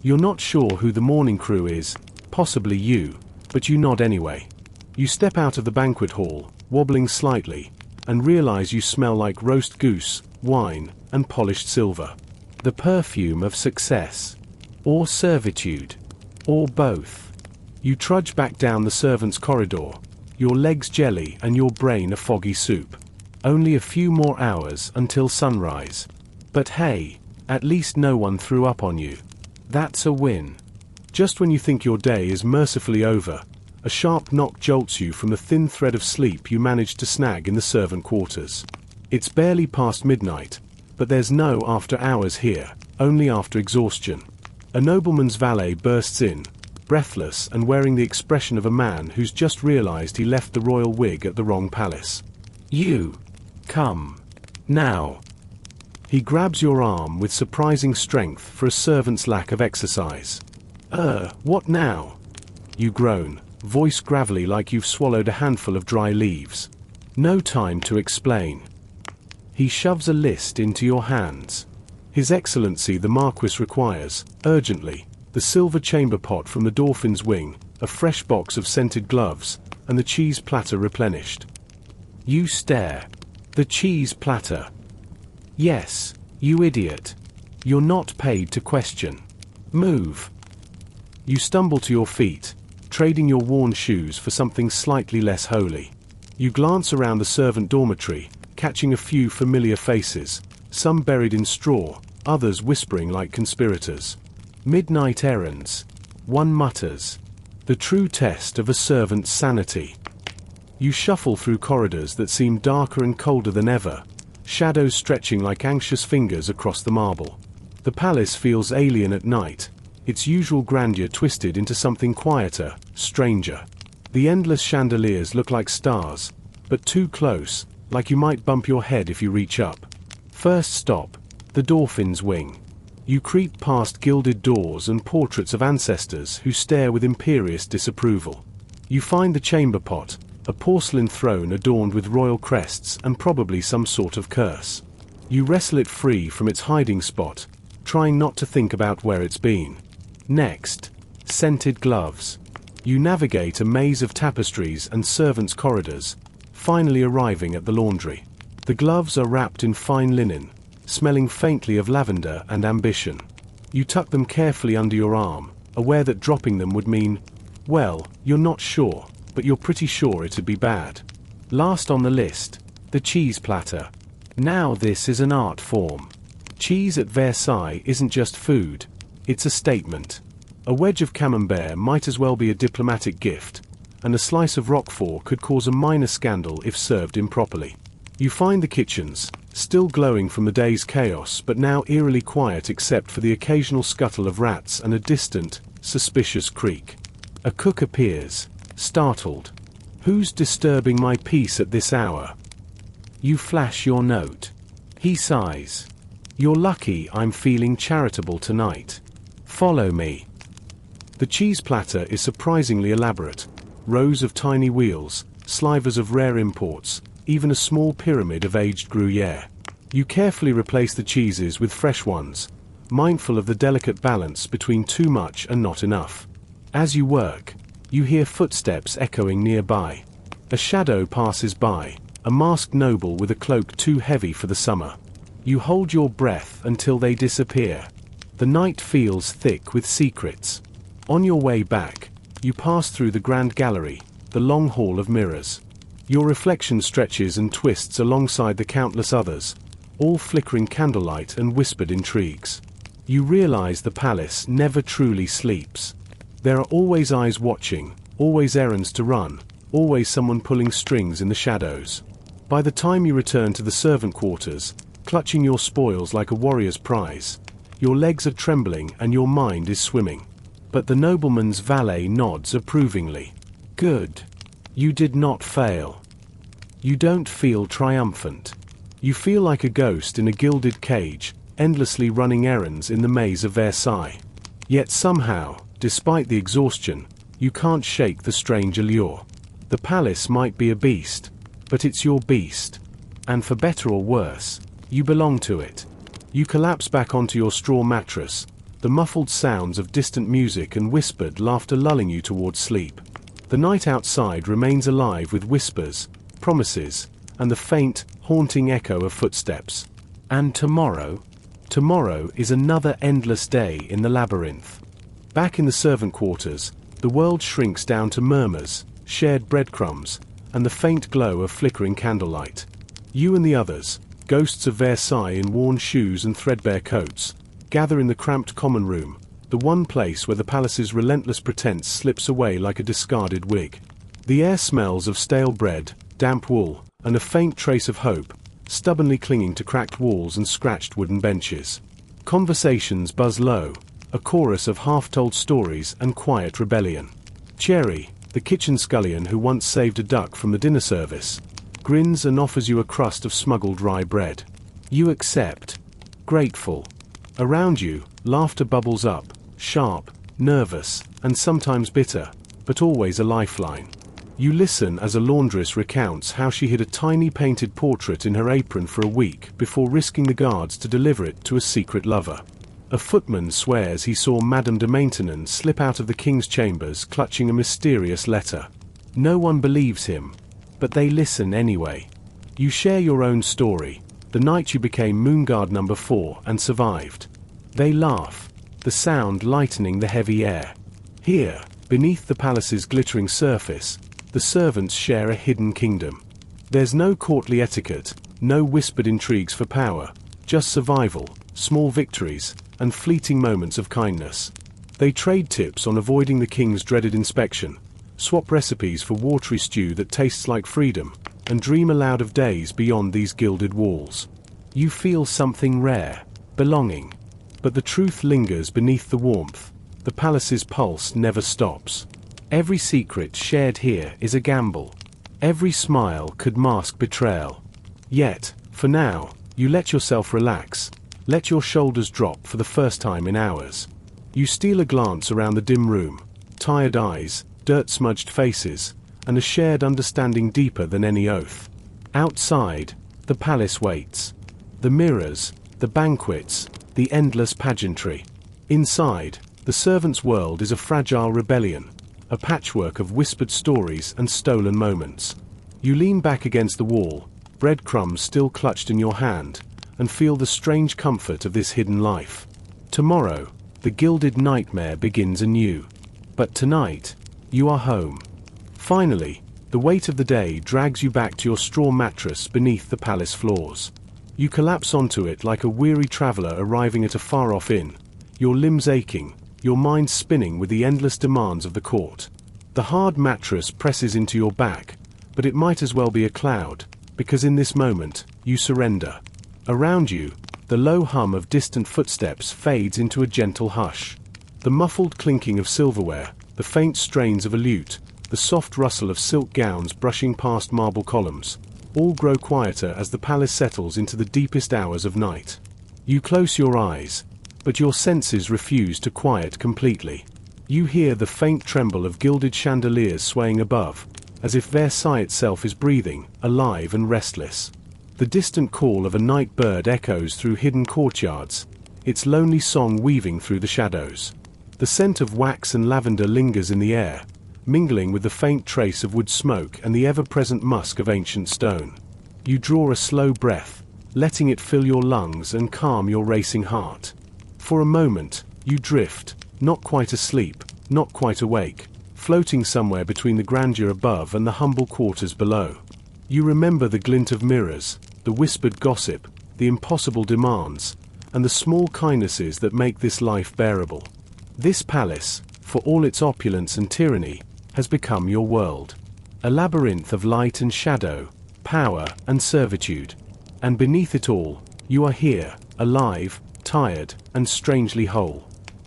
You're not sure who the morning crew is, possibly you, but you nod anyway. You step out of the banquet hall, wobbling slightly, and realize you smell like roast goose, wine, and polished silver. The perfume of success. Or servitude. Or both. You trudge back down the servants' corridor, your legs jelly and your brain a foggy soup. Only a few more hours until sunrise. But hey, at least no one threw up on you. That's a win. Just when you think your day is mercifully over, a sharp knock jolts you from the thin thread of sleep you managed to snag in the servant quarters. It's barely past midnight, but there's no after hours here, only after exhaustion. A nobleman's valet bursts in, breathless and wearing the expression of a man who's just realized he left the royal wig at the wrong palace. You. Come. Now. He grabs your arm with surprising strength for a servant's lack of exercise. What now? You groan, voice gravelly like you've swallowed a handful of dry leaves. No time to explain. He shoves a list into your hands. His Excellency the Marquis requires, urgently, the silver chamber pot from the Dauphin's wing, a fresh box of scented gloves, and the cheese platter replenished. You stare. The cheese platter. Yes, you idiot. You're not paid to question. Move. You stumble to your feet, trading your worn shoes for something slightly less holy. You glance around the servant dormitory, catching a few familiar faces, some buried in straw, others whispering like conspirators. Midnight errands. One mutters. The true test of a servant's sanity. You shuffle through corridors that seem darker and colder than ever, shadows stretching like anxious fingers across the marble. The palace feels alien at night, its usual grandeur twisted into something quieter, stranger. The endless chandeliers look like stars, but too close, like you might bump your head if you reach up. First stop, the Dauphin's wing. You creep past gilded doors and portraits of ancestors who stare with imperious disapproval. You find the chamber pot, a porcelain throne adorned with royal crests and probably some sort of curse. You wrestle it free from its hiding spot, trying not to think about where it's been. Next, scented gloves. You navigate a maze of tapestries and servants' corridors, finally arriving at the laundry. The gloves are wrapped in fine linen, smelling faintly of lavender and ambition. You tuck them carefully under your arm, aware that dropping them would mean, well, you're not sure, but you're pretty sure it'd be bad. Last on the list, the cheese platter. Now this is an art form. Cheese at Versailles isn't just food, it's a statement. A wedge of camembert might as well be a diplomatic gift, and a slice of roquefort could cause a minor scandal if served improperly. You find the kitchens, still glowing from the day's chaos but now eerily quiet except for the occasional scuttle of rats and a distant, suspicious creak. A cook appears, startled. Who's disturbing my peace at this hour? You flash your note. He sighs. You're lucky I'm feeling charitable tonight. Follow me. The cheese platter is surprisingly elaborate. Rows of tiny wheels, slivers of rare imports, even a small pyramid of aged gruyere. You carefully replace the cheeses with fresh ones, mindful of the delicate balance between too much and not enough. As you work, you hear footsteps echoing nearby. A shadow passes by, a masked noble with a cloak too heavy for the summer. You hold your breath until they disappear. The night feels thick with secrets. On your way back, you pass through the grand gallery, the long hall of mirrors. Your reflection stretches and twists alongside the countless others, all flickering candlelight and whispered intrigues. You realize the palace never truly sleeps. There are always eyes watching, always errands to run, always someone pulling strings in the shadows. By the time you return to the servant quarters, clutching your spoils like a warrior's prize, your legs are trembling and your mind is swimming. But the nobleman's valet nods approvingly. Good. You did not fail. You don't feel triumphant. You feel like a ghost in a gilded cage, endlessly running errands in the maze of Versailles. Yet somehow, despite the exhaustion, you can't shake the strange allure. The palace might be a beast, But it's your beast. And for better or worse, you belong to it. You collapse back onto your straw mattress, the muffled sounds of distant music and whispered laughter lulling you towards sleep. The night outside remains alive with whispers, promises, and the faint, haunting echo of footsteps. And tomorrow? Tomorrow is another endless day in the labyrinth. Back in the servant quarters, the world shrinks down to murmurs, shared breadcrumbs, and the faint glow of flickering candlelight. You and the others, ghosts of Versailles in worn shoes and threadbare coats, gather in the cramped common room, the one place where the palace's relentless pretense slips away like a discarded wig. The air smells of stale bread, damp wool, and a faint trace of hope, stubbornly clinging to cracked walls and scratched wooden benches. Conversations buzz low, a chorus of half-told stories and quiet rebellion. Cherry, the kitchen scullion who once saved a duck from the dinner service, grins and offers you a crust of smuggled rye bread. You accept, grateful. Around you, laughter bubbles up, sharp, nervous, and sometimes bitter, but always a lifeline. You listen as a laundress recounts how she hid a tiny painted portrait in her apron for a week before risking the guards to deliver it to a secret lover. A footman swears he saw Madame de Maintenon slip out of the king's chambers clutching a mysterious letter. No one believes him, but they listen anyway. You share your own story, the night you became Moonguard number 4 and survived. They laugh, the sound lightening the heavy air. Here, beneath the palace's glittering surface, the servants share a hidden kingdom. There's no courtly etiquette, no whispered intrigues for power, just survival, small victories, and fleeting moments of kindness. They trade tips on avoiding the king's dreaded inspection, swap recipes for watery stew that tastes like freedom, and dream aloud of days beyond these gilded walls. You feel something rare, belonging. But the truth lingers beneath the warmth. The palace's pulse never stops. Every secret shared here is a gamble. Every smile could mask betrayal. Yet, for now, you let yourself relax. Let your shoulders drop for the first time in hours. You steal a glance around the dim room, tired eyes, dirt-smudged faces, and a shared understanding deeper than any oath. Outside, the palace waits. The mirrors, the banquets, the endless pageantry. Inside, the servants' world is a fragile rebellion, a patchwork of whispered stories and stolen moments. You lean back against the wall, breadcrumbs still clutched in your hand, and feel the strange comfort of this hidden life. Tomorrow, the gilded nightmare begins anew. But tonight, you are home. Finally, the weight of the day drags you back to your straw mattress beneath the palace floors. You collapse onto it like a weary traveler arriving at a far-off inn, your limbs aching, your mind spinning with the endless demands of the court. The hard mattress presses into your back, but it might as well be a cloud, because in this moment, you surrender. Around you, the low hum of distant footsteps fades into a gentle hush. The muffled clinking of silverware, the faint strains of a lute, the soft rustle of silk gowns brushing past marble columns, all grow quieter as the palace settles into the deepest hours of night. You close your eyes, but your senses refuse to quiet completely. You hear the faint tremble of gilded chandeliers swaying above, as if Versailles itself is breathing, alive and restless. The distant call of a night bird echoes through hidden courtyards, its lonely song weaving through the shadows. The scent of wax and lavender lingers in the air, mingling with the faint trace of wood smoke and the ever-present musk of ancient stone. You draw a slow breath, letting it fill your lungs and calm your racing heart. For a moment, you drift, not quite asleep, not quite awake, floating somewhere between the grandeur above and the humble quarters below. You remember the glint of mirrors, the whispered gossip, the impossible demands, and the small kindnesses that make this life bearable. This palace, for all its opulence and tyranny, has become your world. A labyrinth of light and shadow, power and servitude. And beneath it all, you are here, alive, tired, and strangely whole.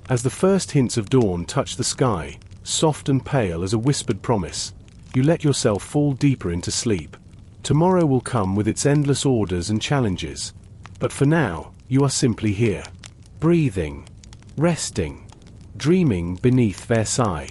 As the first hints of dawn touch the sky, soft and pale as a whispered promise, you let yourself fall deeper into sleep. Tomorrow will come with its endless orders and challenges. But for now, you are simply here. Breathing. Resting. Dreaming beneath Versailles.